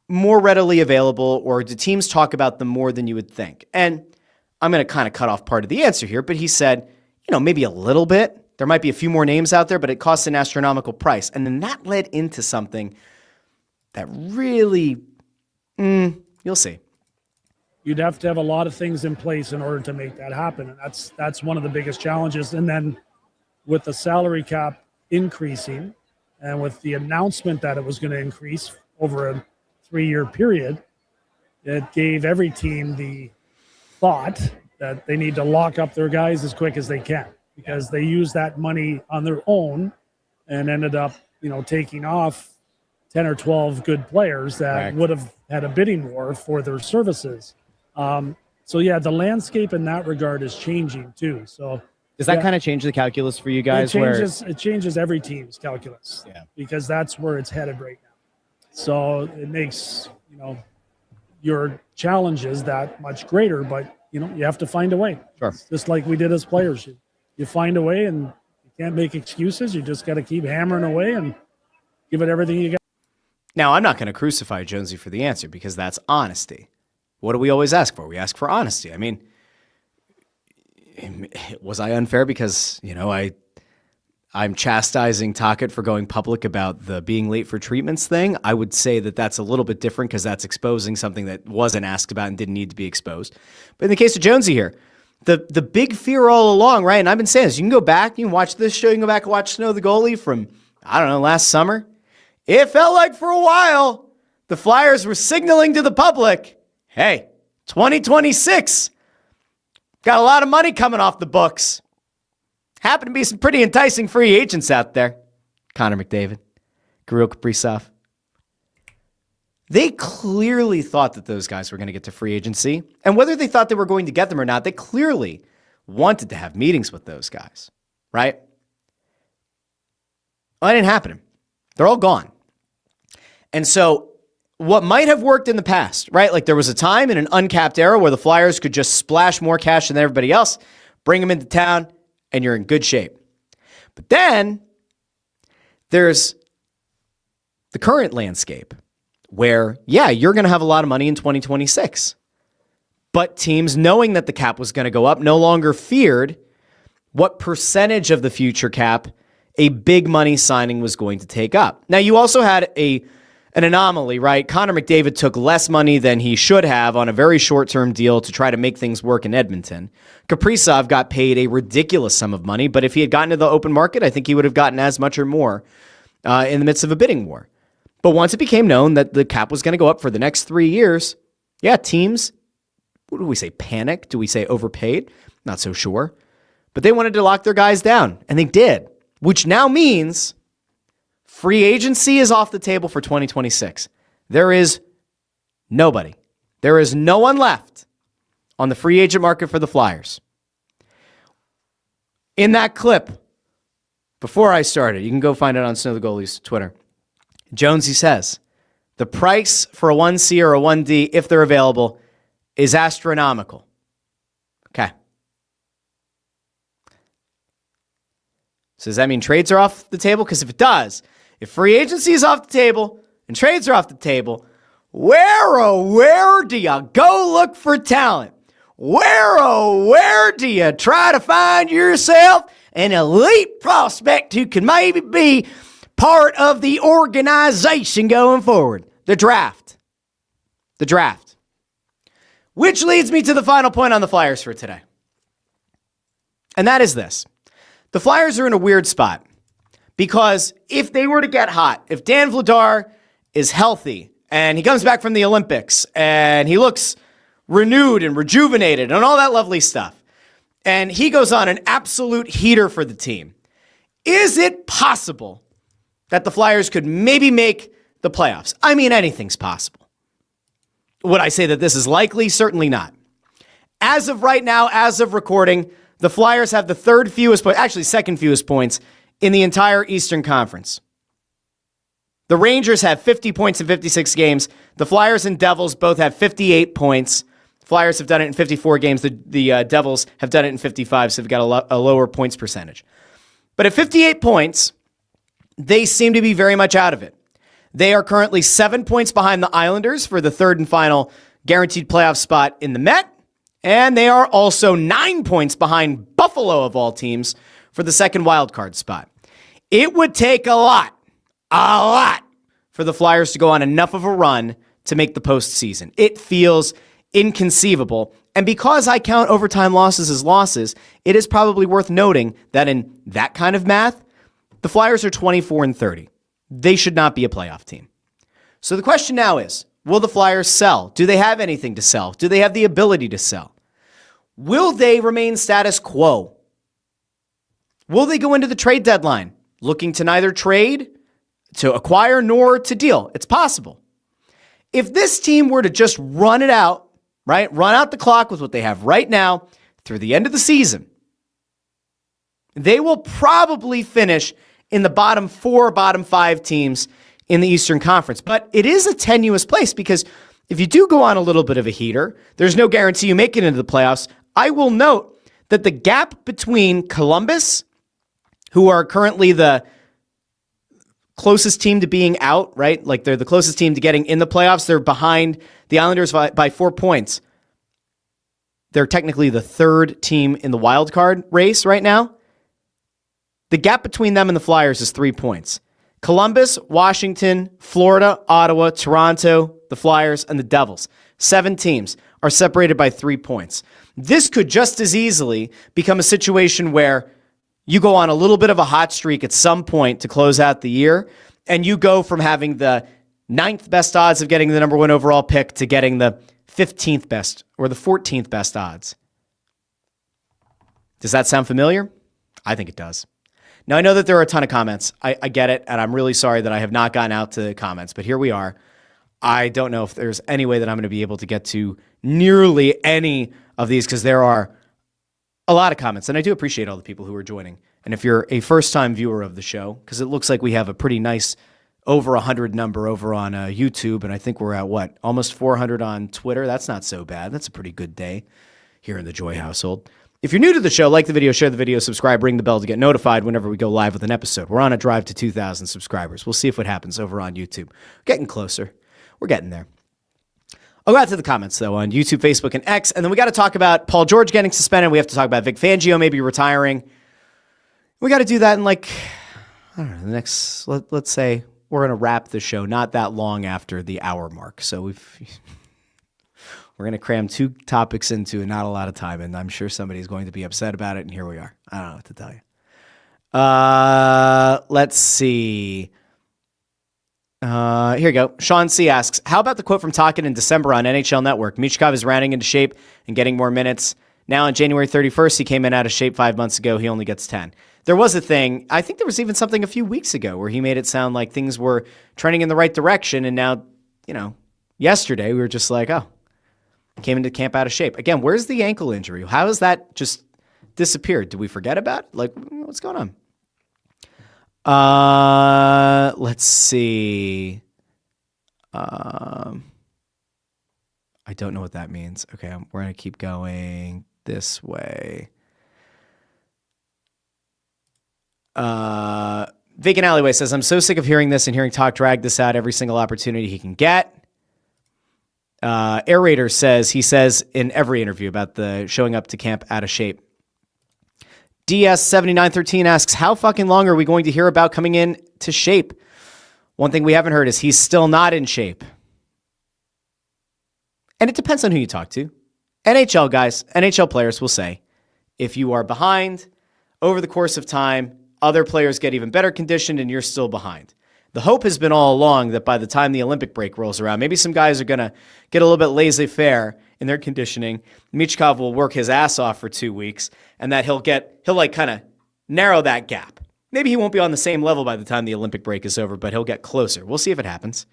more readily available, or do teams talk about them more than you would think? And I'm going to kind of cut off part of the answer here, but he said, maybe a little bit. There might be a few more names out there, but it costs an astronomical price. And then that led into something that really, you'll see. You'd have to have a lot of things in place in order to make that happen. And that's one of the biggest challenges. And then with the salary cap increasing and with the announcement that it was going to increase over a 3-year period, it gave every team the thought that they need to lock up their guys as quick as they can, because they used that money on their own and ended up, taking off 10 or 12 good players that would have had a bidding war for their services. So yeah, the landscape in that regard is changing too. So does that kind of change the calculus for you guys? It changes every team's calculus, because that's where it's headed right now. So it makes, your challenges that much greater, but you have to find a way. Sure. It's just like we did as players. You find a way, and you can't make excuses. You just got to keep hammering away and give it everything you got. Now, I'm not going to crucify Jonesy for the answer, because that's honesty. What do we always ask for? We ask for honesty. I mean, was I unfair because, I'm chastising Tocchet for going public about the being late for treatments thing? I would say that that's a little bit different, because that's exposing something that wasn't asked about and didn't need to be exposed. But in the case of Jonesy here, the big fear all along, right? And I've been saying this, you can go back, you can watch this show, you can go back and watch Snow the Goalie from, last summer. It felt like for a while the Flyers were signaling to the public, hey, 2026, got a lot of money coming off the books. Happen to be some pretty enticing free agents out there. Connor McDavid, Kirill Kaprizov. They clearly thought that those guys were going to get to free agency. And whether they thought they were going to get them or not, they clearly wanted to have meetings with those guys, right? Well, that didn't happen. They're all gone. And so what might have worked in the past, right? Like there was a time in an uncapped era where the Flyers could just splash more cash than everybody else, bring them into town, and you're in good shape. But then there's the current landscape where, you're going to have a lot of money in 2026. But teams, knowing that the cap was going to go up, no longer feared what percentage of the future cap a big money signing was going to take up. Now, you also had an anomaly, right? Connor McDavid took less money than he should have on a very short-term deal to try to make things work in Edmonton. Kaprizov got paid a ridiculous sum of money, but if he had gotten to the open market, I think he would have gotten as much or more in the midst of a bidding war. But once it became known that the cap was going to go up for the next 3 years, yeah, teams, what do we say, panic? Do we say overpaid? Not so sure. But they wanted to lock their guys down, and they did, which now means free agency is off the table for 2026. There is nobody. There is no one left on the free agent market for the Flyers. In that clip, before I started, you can go find it on Snow the Goalie's Twitter. Jonesy says, the price for a 1C or a 1D, if they're available, is astronomical. Okay. So does that mean trades are off the table? Because if it does, if free agency is off the table and trades are off the table, where do you go look for talent? Where do you try to find yourself an elite prospect who can maybe be part of the organization going forward? The draft. The draft. Which leads me to the final point on the Flyers for today. And that is this. The Flyers are in a weird spot because if they were to get hot, if Dan Vladar is healthy and he comes back from the Olympics and he looks renewed and rejuvenated and all that lovely stuff, and he goes on an absolute heater for the team, is it possible that the Flyers could maybe make the playoffs? I mean, anything's possible. Would I say that this is likely? Certainly not. As of right now, as of recording, the Flyers have the third fewest points, actually second fewest points in the entire Eastern Conference. The Rangers have 50 points in 56 games. The Flyers and Devils both have 58 points. Flyers have done it in 54 games. The Devils have done it in 55, so they've got a lower points percentage. But at 58 points, they seem to be very much out of it. They are currently 7 points behind the Islanders for the third and final guaranteed playoff spot in the Met. And they are also 9 points behind Buffalo, of all teams, for the second wildcard spot. It would take a lot for the Flyers to go on enough of a run to make the postseason. It feels inconceivable. And because I count overtime losses as losses, it is probably worth noting that in that kind of math, the Flyers are 24-30. They should not be a playoff team. So the question now is, will the Flyers sell? Do they have anything to sell? Do they have the ability to sell? Will they remain status quo? Will they go into the trade deadline looking to neither trade, to acquire, nor to deal? It's possible. If this team were to just run it out, right? Run out the clock with what they have right now through the end of the season, they will probably finish in the bottom 4, bottom 5 teams in the Eastern Conference. But it is a tenuous place because if you do go on a little bit of a heater, there's no guarantee you make it into the playoffs. I will note that the gap between Columbus, who are currently the closest team to being out, right? Like they're the closest team to getting in the playoffs. They're behind the Islanders by 4 points. They're technically the third team in the wild card race right now. The gap between them and the Flyers is 3 points. Columbus, Washington, Florida, Ottawa, Toronto, the Flyers, and the Devils. 7 teams are separated by 3 points. This could just as easily become a situation where you go on a little bit of a hot streak at some point to close out the year, and you go from having the 9th best odds of getting the number 1 overall pick to getting the 15th best or the 14th best odds. Does that sound familiar? I think it does. Now, I know that there are a ton of comments. I get it, and I'm really sorry that I have not gotten out to the comments, but here we are. I don't know if there's any way that I'm going to be able to get to nearly any of these because there are a lot of comments, and I do appreciate all the people who are joining. And if you're a first-time viewer of the show, because it looks like we have a pretty nice over 100 number over on YouTube, and I think we're at, what, almost 400 on Twitter? That's not so bad. That's a pretty good day here in the Joy household. If you're new to the show, like the video, share the video, subscribe, ring the bell to get notified whenever we go live with an episode. We're on a drive to 2,000 subscribers. We'll see if what happens over on YouTube. Getting closer. We're getting there. I'll go out to the comments, though, on YouTube, Facebook, and X, and then we got to talk about Paul George getting suspended. We have to talk about Vic Fangio maybe retiring. We got to do that in, like, I don't know, the next, let's say, gonna wrap the show not that long after the hour mark. So we're gonna cram 2 topics into not a lot of time, and I'm sure somebody's going to be upset about it. And here we are. I don't know what to tell you. Let's see. Here you go. Sean C. asks, how about the quote from Tocchet in December on NHL Network? Michkov is rounding into shape and getting more minutes. Now on January 31st, he came in out of shape 5 months ago. He only gets 10. There was a thing. I think there was even something a few weeks ago where he made it sound like things were trending in the right direction. And now, yesterday we were just like, oh, came into camp out of shape. Again, where's the ankle injury? How has that just disappeared? Did we forget about it? Like, what's going on? Let's see. I don't know what that means. Okay, we're going to keep going this way. Vacant Alleyway says, I'm so sick of hearing this and hearing Talk drag this out every single opportunity he can get. Air Raider says, he says in every interview about the showing up to camp out of shape. DS7913 asks, how fucking long are we going to hear about coming in to shape? One thing we haven't heard is he's still not in shape. And it depends on who you talk to. NHL guys, NHL players will say, if you are behind over the course of time, other players get even better conditioned and you're still behind. The hope has been all along that by the time the Olympic break rolls around, maybe some guys are going to get a little bit laissez-faire in their conditioning. Michkov will work his ass off for 2 weeks, and that he'll kind of narrow that gap. Maybe he won't be on the same level by the time the Olympic break is over, but he'll get closer. We'll see if it happens.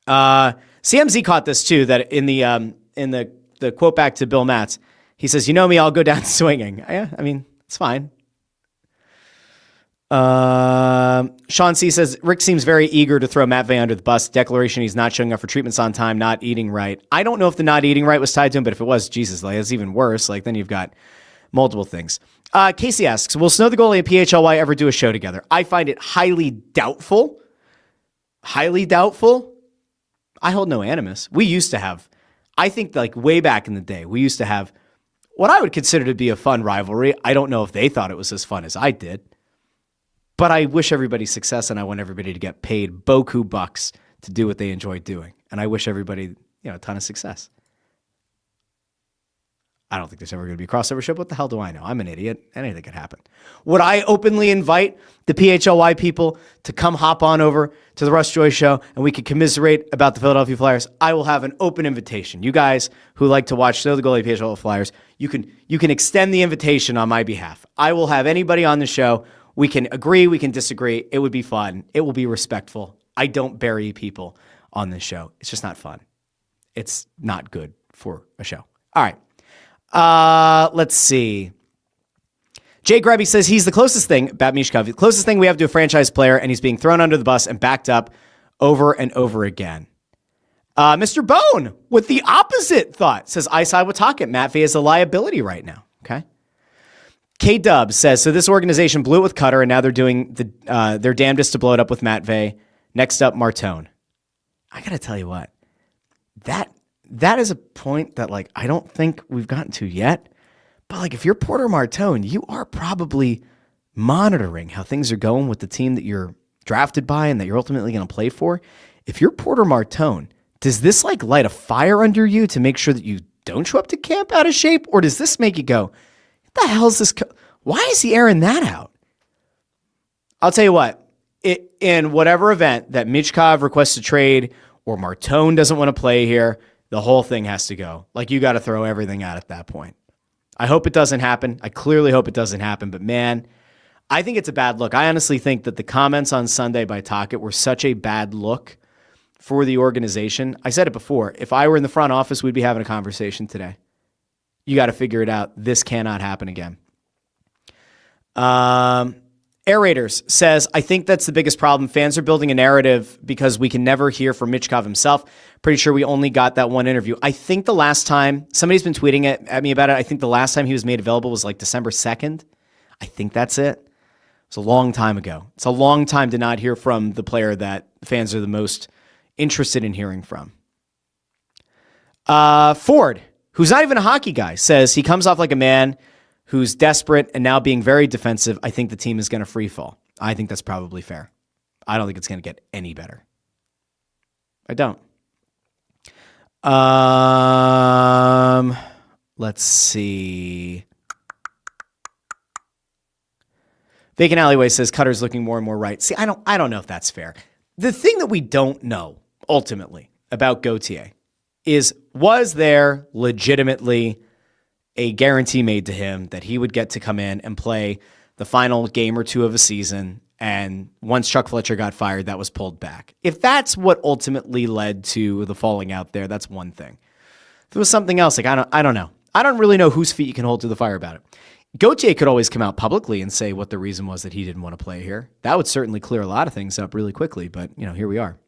CMZ caught this too, that in the quote back to Bill Matz, he says, you know me, I'll go down swinging. Yeah, I mean, it's fine. Sean C says, Rick seems very eager to throw Matvey under the bus. Declaration he's not showing up for treatments on time, not eating right. I don't know if the not eating right was tied to him, but if it was, Jesus, like, that's even worse. Like, then you've got multiple things. Casey asks, will Snow the Goalie and PHLY ever do a show together? I find it highly doubtful. Highly doubtful. I hold no animus. We used to have, I think like way back in the day, we used to have what I would consider to be a fun rivalry. I don't know if they thought it was as fun as I did. But I wish everybody success, and I want everybody to get paid boku bucks to do what they enjoy doing. And I wish everybody, a ton of success. I don't think there's ever going to be a crossover show. What the hell do I know? I'm an idiot. Anything could happen. Would I openly invite the PHLY people to come hop on over to the Russ Joy Show and we could commiserate about the Philadelphia Flyers? I will have an open invitation. You guys who like to watch Snow the Goalie PHLY Flyers, you can extend the invitation on my behalf. I will have anybody on the show. We can agree, we can disagree. It would be fun. It will be respectful. I don't bury people on this show. It's just not fun. It's not good for a show. All right. Let's see. Jay Grabby says he's the closest thing, about Michkov, the closest thing we have to a franchise player, and he's being thrown under the bus and backed up over and over again. Mr. Bone, with the opposite thought, says I side with Tocchet. Matvey is a liability right now. Okay. K-Dub says, so this organization blew it with Cutter, and now they're doing their damnedest to blow it up with Matvey. Next up, Martone. I got to tell you what, that is a point that, like, I don't think we've gotten to yet. But, like, if you're Porter Martone, you are probably monitoring how things are going with the team that you're drafted by and that you're ultimately going to play for. If you're Porter Martone, does this, like, light a fire under you to make sure that you don't show up to camp out of shape? Or does this make you go, the hell is this? Why is he airing that out? I'll tell you what, in whatever event that Michkov requests a trade or Martone doesn't want to play here, the whole thing has to go. Like, you got to throw everything out at that point. I hope it doesn't happen. I clearly hope it doesn't happen. But, man, I think it's a bad look. I honestly think that the comments on Sunday by Tocchet were such a bad look for the organization. I said it before. If I were in the front office, we'd be having a conversation today. You got to figure it out. This cannot happen again. Air Raiders says, I think that's the biggest problem. Fans are building a narrative because we can never hear from Michkov himself. Pretty sure we only got that one interview. I think the last time, somebody's been tweeting at me about it, I think the last time he was made available was like December 2nd. I think that's it. It's a long time ago. It's a long time to not hear from the player that fans are the most interested in hearing from. Ford, who's not even a hockey guy, says he comes off like a man who's desperate and now being very defensive. I think the team is going to free fall. I think that's probably fair. I don't think it's going to get any better. I don't. Let's see. Vacant Alleyway says Cutter's looking more and more right. See, I don't know if that's fair. The thing that we don't know ultimately about Gauthier is, was there legitimately a guarantee made to him that he would get to come in and play the final game or two of a season, and once Chuck Fletcher got fired, that was pulled back? If that's what ultimately led to the falling out there, that's one thing. If it was something else, like I don't know. I don't really know whose feet you can hold to the fire about it. Gauthier could always come out publicly and say what the reason was that he didn't want to play here. That would certainly clear a lot of things up really quickly, but here we are.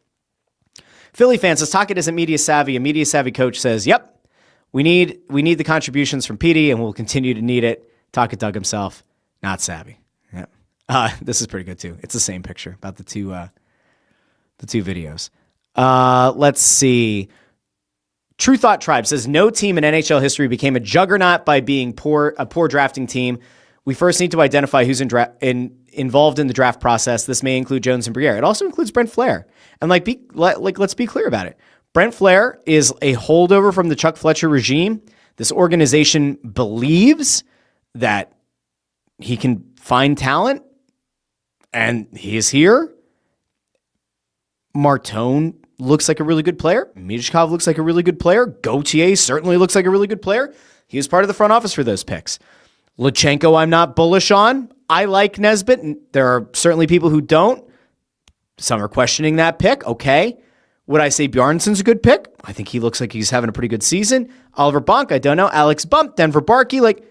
Philly fan says Tocchet isn't media savvy. A media savvy coach says, "Yep, we need the contributions from Petey, and we'll continue to need it." Tocchet dug himself, not savvy. Yep. This is pretty good too. It's the same picture about the two videos. Let's see. True Thought Tribe says no team in NHL history became a juggernaut by being a poor drafting team. We first need to identify who's involved in the draft process. This may include Jones and Briere. It also includes Brent Flair. And let's be clear about it. Brent Flair is a holdover from the Chuck Fletcher regime. This organization believes that he can find talent, and he is here. Martone looks like a really good player. Michkov looks like a really good player. Gauthier certainly looks like a really good player. He was part of the front office for those picks. Lutsenko, I'm not bullish on. I like Nesbitt, and there are certainly people who don't. Some are questioning that pick. Okay. Would I say Bjarnsson's a good pick? I think he looks like he's having a pretty good season. Oliver Bonk, I don't know. Alex Bump, Denver Barkey.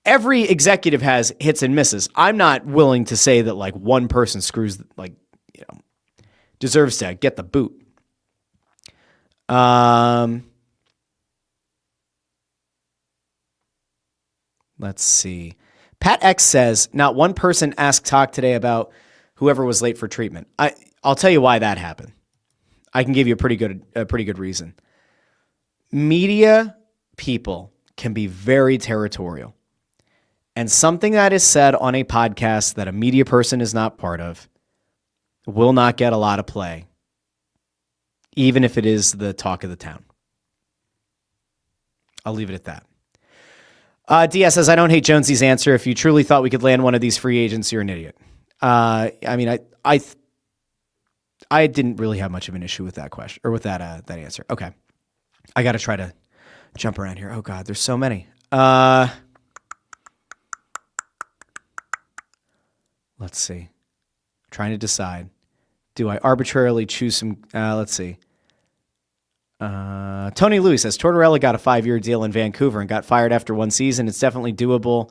Every executive has hits and misses. I'm not willing to say that one person screws, deserves to get the boot. Let's see. Pat X says, not one person asked Talk today about whoever was late for treatment. I'll tell you why that happened. I can give you a pretty good reason. Media people can be very territorial. And something that is said on a podcast that a media person is not part of will not get a lot of play, even if it is the talk of the town. I'll leave it at that. DS says, I don't hate Jonesy's answer. If you truly thought we could land one of these free agents, you're an idiot. I didn't really have much of an issue with that question or with that answer. Okay. I got to try to jump around here. Oh God, there's so many. Let's see. Trying to decide. Do I arbitrarily choose some? Let's see. Tony Louis says Tortorella got a 5-year deal in Vancouver and got fired after one season. It's definitely doable.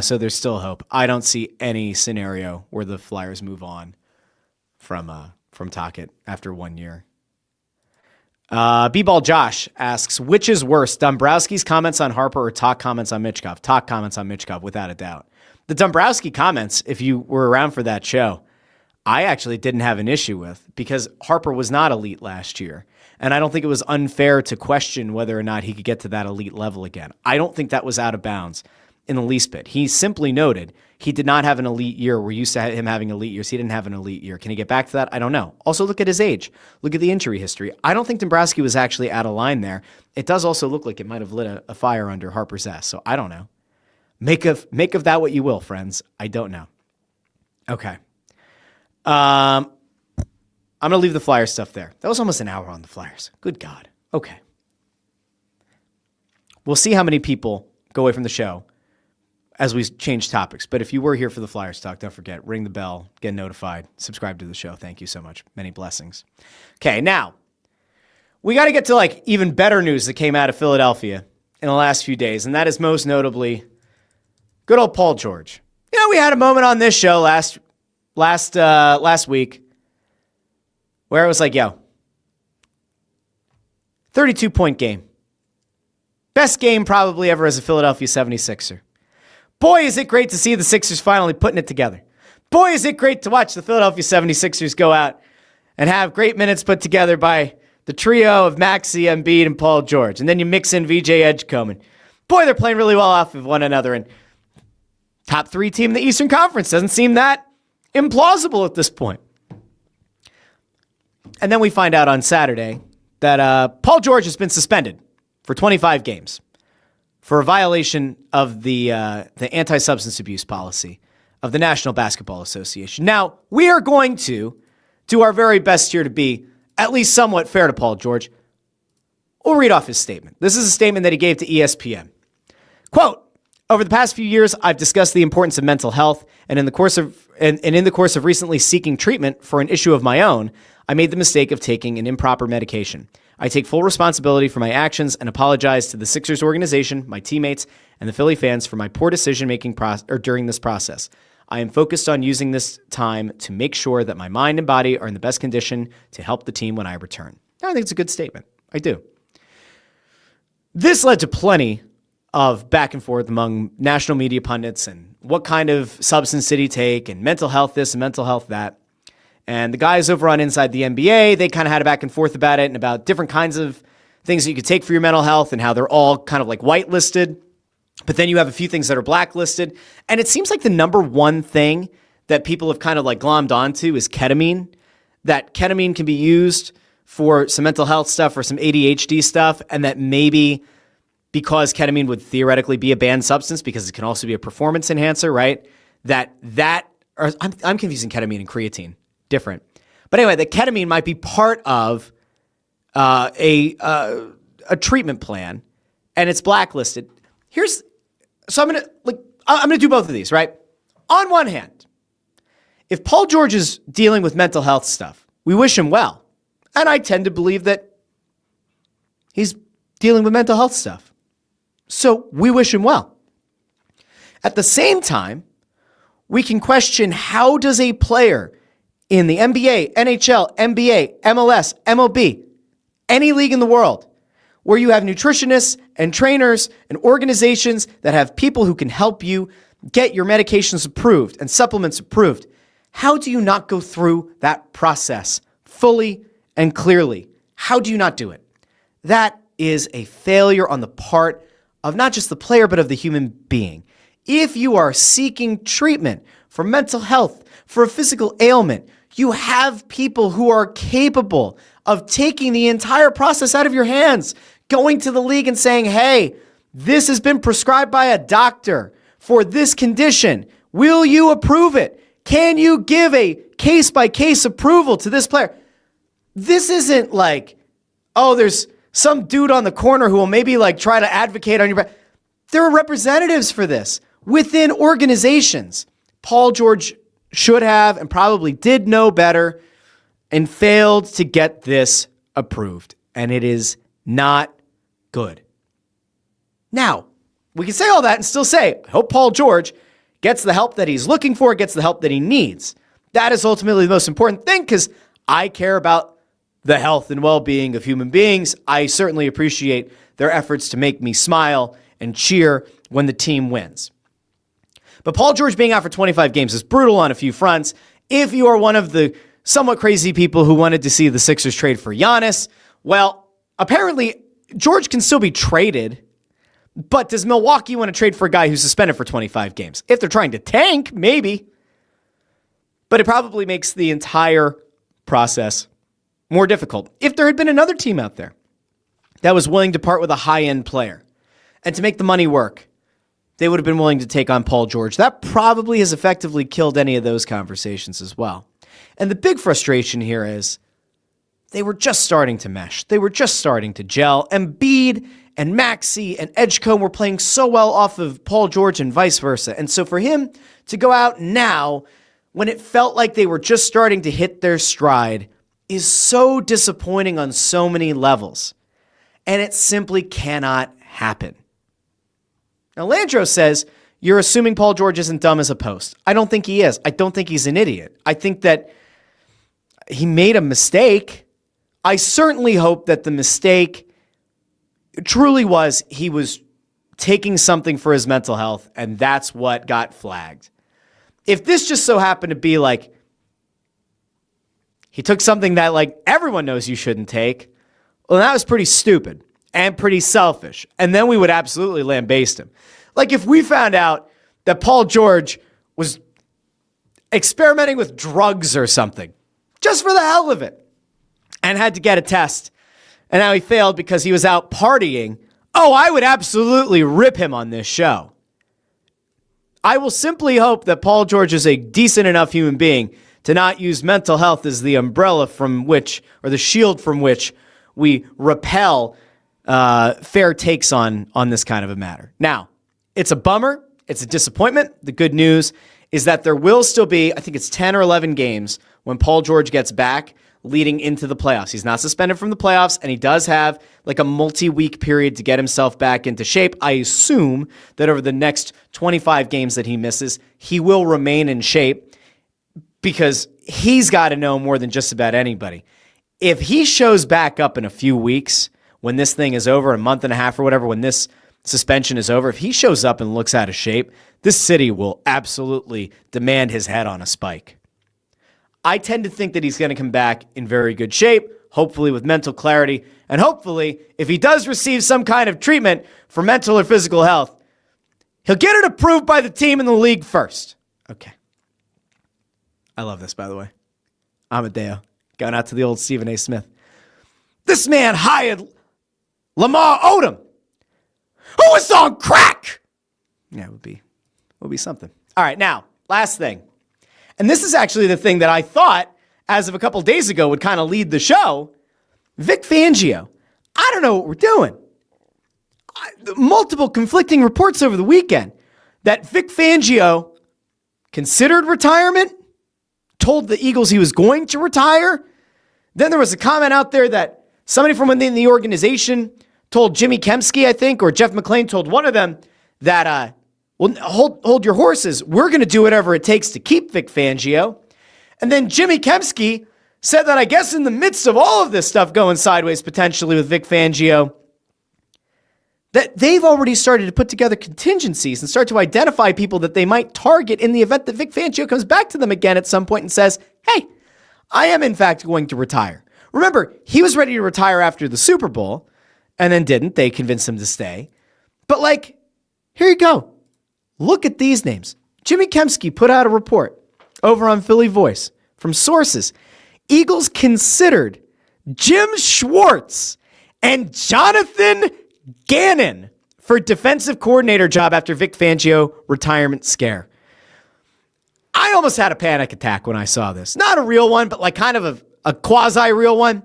So there's still hope. I don't see any scenario where the Flyers move on from Tocchet after 1 year. B-Ball Josh asks, which is worse, Dombrowski's comments on Harper or Talk comments on Michkov? Talk comments on Michkov, without a doubt. The Dombrowski comments, if you were around for that show, I actually didn't have an issue with, because Harper was not elite last year. And I don't think it was unfair to question whether or not he could get to that elite level again. I don't think that was out of bounds in the least bit. He simply noted he did not have an elite year. We're used to him having elite years. He didn't have an elite year. Can he get back to that? I don't know. Also, look at his age. Look at the injury history. I don't think Dombrowski was actually out of line there. It does also look like it might have lit a fire under Harper's ass. So I don't know. Make of that what you will, friends. I don't know. Okay. I'm going to leave the Flyers stuff there. That was almost an hour on the Flyers. Good God. Okay. We'll see how many people go away from the show as we change topics. But if you were here for the Flyers talk, don't forget, ring the bell, get notified, subscribe to the show. Thank you so much. Many blessings. Okay, now, we got to get to even better news that came out of Philadelphia in the last few days, and that is most notably good old Paul George. We had a moment on this show last week where it was 32-point game. Best game probably ever as a Philadelphia 76er. Boy, is it great to see the Sixers finally putting it together. Boy, is it great to watch the Philadelphia 76ers go out and have great minutes put together by the trio of Maxey, Embiid, and Paul George. And then you mix in VJ Edgecombe. And boy, they're playing really well off of one another. And top 3 team in the Eastern Conference doesn't seem that implausible at this point. And then we find out on Saturday that Paul George has been suspended for 25 games for a violation of the anti-substance abuse policy of the National Basketball Association. Now, we are going to do our very best here to be at least somewhat fair to Paul George. We'll read off his statement. This is a statement that he gave to ESPN. Quote, over the past few years, I've discussed the importance of mental health, and in the course of recently seeking treatment for an issue of my own, I made the mistake of taking an improper medication. I take full responsibility for my actions and apologize to the Sixers organization, my teammates, and the Philly fans for my poor decision-making during this process. I am focused on using this time to make sure that my mind and body are in the best condition to help the team when I return. I think it's a good statement. I do. This led to plenty of back and forth among national media pundits and what kind of substance did he take and mental health this and mental health that. And the guys over on Inside the NBA, they kind of had a back and forth about it and about different kinds of things that you could take for your mental health and how they're all kind of like whitelisted. But then you have a few things that are blacklisted. And it seems like the number one thing that people have kind of like glommed onto is ketamine, that ketamine can be used for some mental health stuff or some ADHD stuff, and that maybe because ketamine would theoretically be a banned substance because it can also be a performance enhancer, right? I'm confusing ketamine and creatine. Different. But anyway, the ketamine might be part of a treatment plan, and it's blacklisted. I'm gonna do both of these, right? On one hand, if Paul George is dealing with mental health stuff, we wish him well. And I tend to believe that he's dealing with mental health stuff. So we wish him well. At the same time, we can question, how does a player in the NBA, NHL, NBA, MLS, MLB, any league in the world, where you have nutritionists and trainers and organizations that have people who can help you get your medications approved and supplements approved, how do you not go through that process fully and clearly? How do you not do it? That is a failure on the part of not just the player, but of the human being. If you are seeking treatment for mental health, for a physical ailment, you have people who are capable of taking the entire process out of your hands, going to the league and saying, hey, this has been prescribed by a doctor for this condition. Will you approve it? Can you give a case-by-case approval to this player? This isn't like, oh, there's some dude on the corner who will maybe like try to advocate on your behalf. There are representatives for this within organizations. Paul George should have and probably did know better and failed to get this approved. And it is not good. Now, we can say all that and still say, I hope Paul George gets the help that he's looking for, gets the help that he needs. That is ultimately the most important thing because I care about the health and well-being of human beings. I certainly appreciate their efforts to make me smile and cheer when the team wins. But Paul George being out for 25 games is brutal on a few fronts. If you are one of the somewhat crazy people who wanted to see the Sixers trade for Giannis, well, apparently George can still be traded, but does Milwaukee want to trade for a guy who's suspended for 25 games? If they're trying to tank, maybe. But it probably makes the entire process more difficult. If there had been another team out there that was willing to part with a high-end player and to make the money work, they would have been willing to take on Paul George. That probably has effectively killed any of those conversations as well. And the big frustration here is they were just starting to mesh. They were just starting to gel. Embiid and Maxey and Edgecombe were playing so well off of Paul George and vice versa. And so for him to go out now when it felt like they were just starting to hit their stride is so disappointing on so many levels. And it simply cannot happen. Now, Landro says, you're assuming Paul George isn't dumb as a post. I don't think he is. I don't think he's an idiot. I think that he made a mistake. I certainly hope that the mistake truly was he was taking something for his mental health, and that's what got flagged. If this just so happened to be like, he took something that like everyone knows you shouldn't take, well, that was pretty stupid and pretty selfish. And then we would absolutely lambaste him. Like if we found out that Paul George was experimenting with drugs or something, just for the hell of it, and had to get a test. And now he failed because he was out partying. Oh, I would absolutely rip him on this show. I will simply hope that Paul George is a decent enough human being to not use mental health as the umbrella from which, or the shield from which, we repel fair takes on this kind of a matter. Now, it's a bummer. It's a disappointment. The good news is that there will still be, I think it's 10 or 11 games when Paul George gets back leading into the playoffs. He's not suspended from the playoffs, and he does have like a multi-week period to get himself back into shape. I assume that over the next 25 games that he misses, he will remain in shape because he's got to know more than just about anybody. If he shows back up in a few weeks, when this thing is over, a month and a half or whatever, when this suspension is over, if he shows up and looks out of shape, this city will absolutely demand his head on a spike. I tend to think that he's going to come back in very good shape, hopefully with mental clarity, and hopefully, if he does receive some kind of treatment for mental or physical health, he'll get it approved by the team in the league first. Okay. I love this, by the way. Amadeo, going out to the old Stephen A. Smith. This man hired Lamar Odom, who was on crack. Yeah, it would be something. All right, now, last thing. And this is actually the thing that I thought, as of a couple days ago, would kind of lead the show. Vic Fangio. I don't know what we're doing. Multiple conflicting reports over the weekend that Vic Fangio considered retirement, told the Eagles he was going to retire. Then there was a comment out there that somebody from within the organization told Jimmy Kempski, I think, or Jeff McClain told one of them that, well, hold your horses. We're going to do whatever it takes to keep Vic Fangio. And then Jimmy Kempski said that I guess in the midst of all of this stuff going sideways potentially with Vic Fangio, that they've already started to put together contingencies and start to identify people that they might target in the event that Vic Fangio comes back to them again at some point and says, hey, I am in fact going to retire. Remember, he was ready to retire after the Super Bowl and then didn't. They convinced him to stay. But here you go. Look at these names. Jimmy Kempski put out a report over on Philly Voice from sources. Eagles considered Jim Schwartz and Jonathan Gannon for defensive coordinator job after Vic Fangio retirement scare. I almost had a panic attack when I saw this. Not a real one, but kind of a quasi-real one.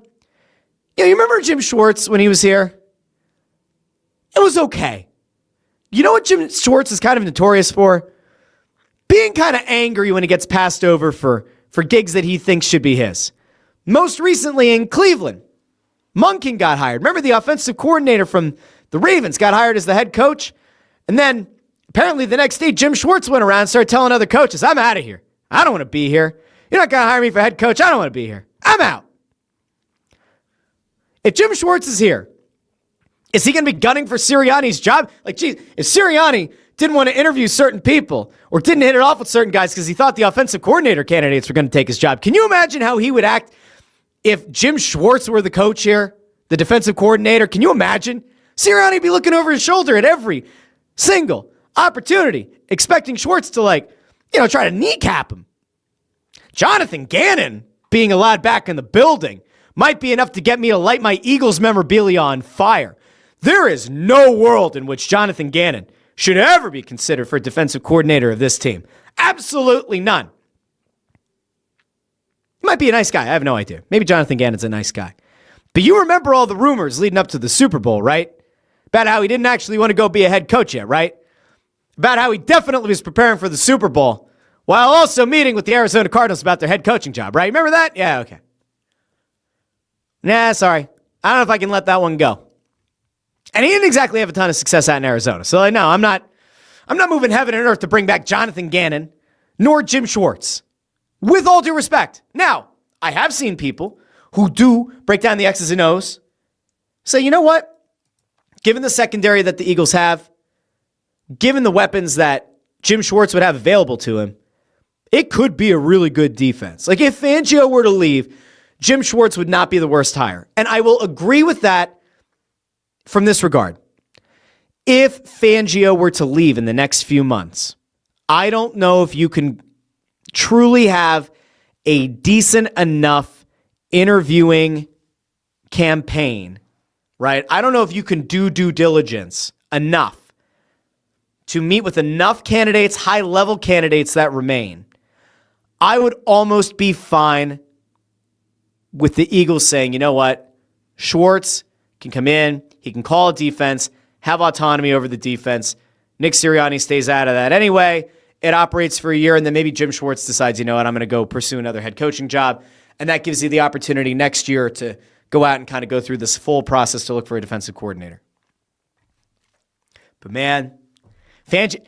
You remember Jim Schwartz when he was here? It was okay. You know what Jim Schwartz is kind of notorious for? Being kind of angry when he gets passed over for gigs that he thinks should be his. Most recently in Cleveland, Monken got hired. Remember the offensive coordinator from the Ravens got hired as the head coach? And then apparently the next day, Jim Schwartz went around and started telling other coaches, I'm out of here. I don't want to be here. You're not going to hire me for head coach. I don't want to be here. I'm out. If Jim Schwartz is here, is he going to be gunning for Sirianni's job? Geez, if Sirianni didn't want to interview certain people or didn't hit it off with certain guys because he thought the offensive coordinator candidates were going to take his job, can you imagine how he would act if Jim Schwartz were the coach here, the defensive coordinator? Can you imagine? Sirianni would be looking over his shoulder at every single opportunity, expecting Schwartz to try to kneecap him. Jonathan Gannon being allowed back in the building might be enough to get me to light my Eagles memorabilia on fire. There is no world in which Jonathan Gannon should ever be considered for defensive coordinator of this team. Absolutely none. He might be a nice guy. I have no idea. Maybe Jonathan Gannon's a nice guy. But you remember all the rumors leading up to the Super Bowl, right? About how he didn't actually want to go be a head coach yet, right? About how he definitely was preparing for the Super Bowl while also meeting with the Arizona Cardinals about their head coaching job, right? Remember that? Yeah, okay. Nah, sorry. I don't know if I can let that one go. And he didn't exactly have a ton of success out in Arizona. So no, I'm not moving heaven and earth to bring back Jonathan Gannon, nor Jim Schwartz. With all due respect. Now, I have seen people who do break down the X's and O's say, you know what? Given the secondary that the Eagles have, given the weapons that Jim Schwartz would have available to him, it could be a really good defense. If Fangio were to leave, Jim Schwartz would not be the worst hire. And I will agree with that from this regard. If Fangio were to leave in the next few months, I don't know if you can truly have a decent enough interviewing campaign, right? I don't know if you can do due diligence enough to meet with enough candidates, high-level candidates that remain. I would almost be fine with the Eagles saying, you know what, Schwartz can come in, he can call a defense, have autonomy over the defense. Nick Sirianni stays out of that anyway. It operates for a year, and then maybe Jim Schwartz decides, you know what, I'm going to go pursue another head coaching job, and that gives you the opportunity next year to go out and kind of go through this full process to look for a defensive coordinator. But man, Fangio,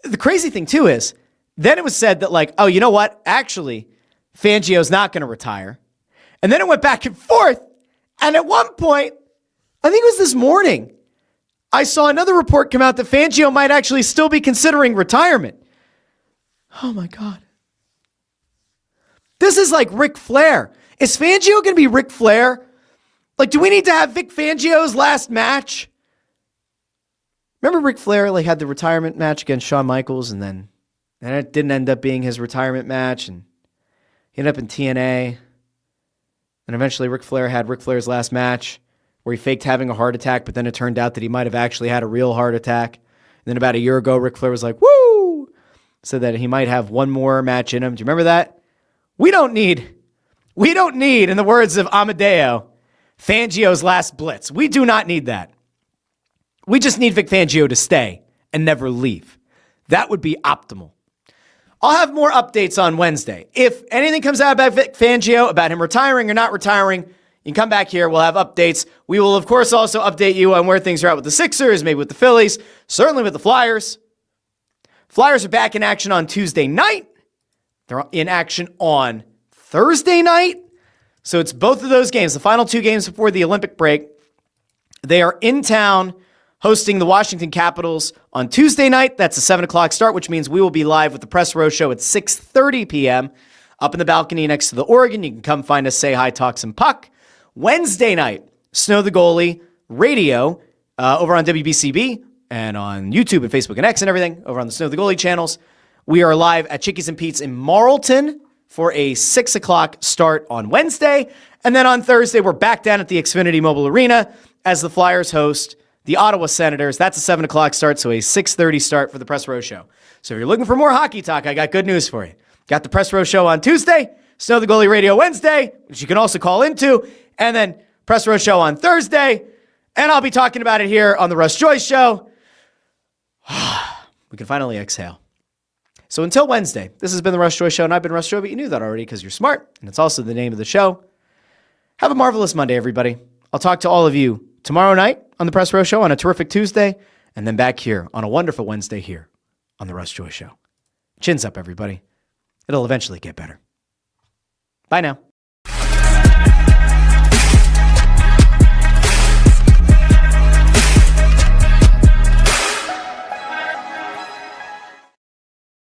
the crazy thing too is, then it was said that like, oh, you know what, actually, Fangio's not going to retire. And then it went back and forth, and at one point, I think it was this morning, I saw another report come out that Fangio might actually still be considering retirement. Oh my God. This is like Ric Flair. Is Fangio going to be Ric Flair? Like, do we need to have Vic Fangio's last match? Remember Ric Flair like had the retirement match against Shawn Michaels, and then it didn't end up being his retirement match, and he ended up in TNA. And eventually Ric Flair had Ric Flair's last match where he faked having a heart attack, but then it turned out that he might have actually had a real heart attack. And then about a year ago, Ric Flair was like, woo! Said that he might have one more match in him. Do you remember that? We don't need, in the words of Amadeo, Fangio's last blitz. We do not need that. We just need Vic Fangio to stay and never leave. That would be optimal. I'll have more updates on Wednesday. If anything comes out about Vic Fangio, about him retiring or not retiring, you can come back here. We'll have updates. We will, of course, also update you on where things are at with the Sixers, maybe with the Phillies, certainly with the Flyers. Flyers are back in action on Tuesday night. They're in action on Thursday night. So it's both of those games, the final two games before the Olympic break. They are in town hosting the Washington Capitals on Tuesday night. That's a 7 o'clock start, which means we will be live with the Press Row Show at 6:30 p.m. up in the balcony next to the Oregon. You can come find us, say hi, talk some puck. Wednesday night, Snow the Goalie radio over on WBCB and on YouTube and Facebook and X and everything over on the Snow the Goalie channels. We are live at Chickies and Pete's in Marlton for a 6 o'clock start on Wednesday. And then on Thursday, we're back down at the Xfinity Mobile Arena as the Flyers host the Ottawa Senators. That's a 7 o'clock start, so a 6:30 start for the Press Row Show. So if you're looking for more hockey talk, I got good news for you. Got the Press Row Show on Tuesday, Snow the Goalie Radio Wednesday, which you can also call into, and then Press Row Show on Thursday. And I'll be talking about it here on the Russ Joy Show. We can finally exhale. So until Wednesday, this has been the Russ Joy Show, and I've been Russ Joy, but you knew that already because you're smart, and it's also the name of the show. Have a marvelous Monday, everybody. I'll talk to all of you tomorrow night on the Press Row Show, on a terrific Tuesday, and then back here on a wonderful Wednesday here on the Russ Joy Show. Chins up, everybody. It'll eventually get better. Bye now.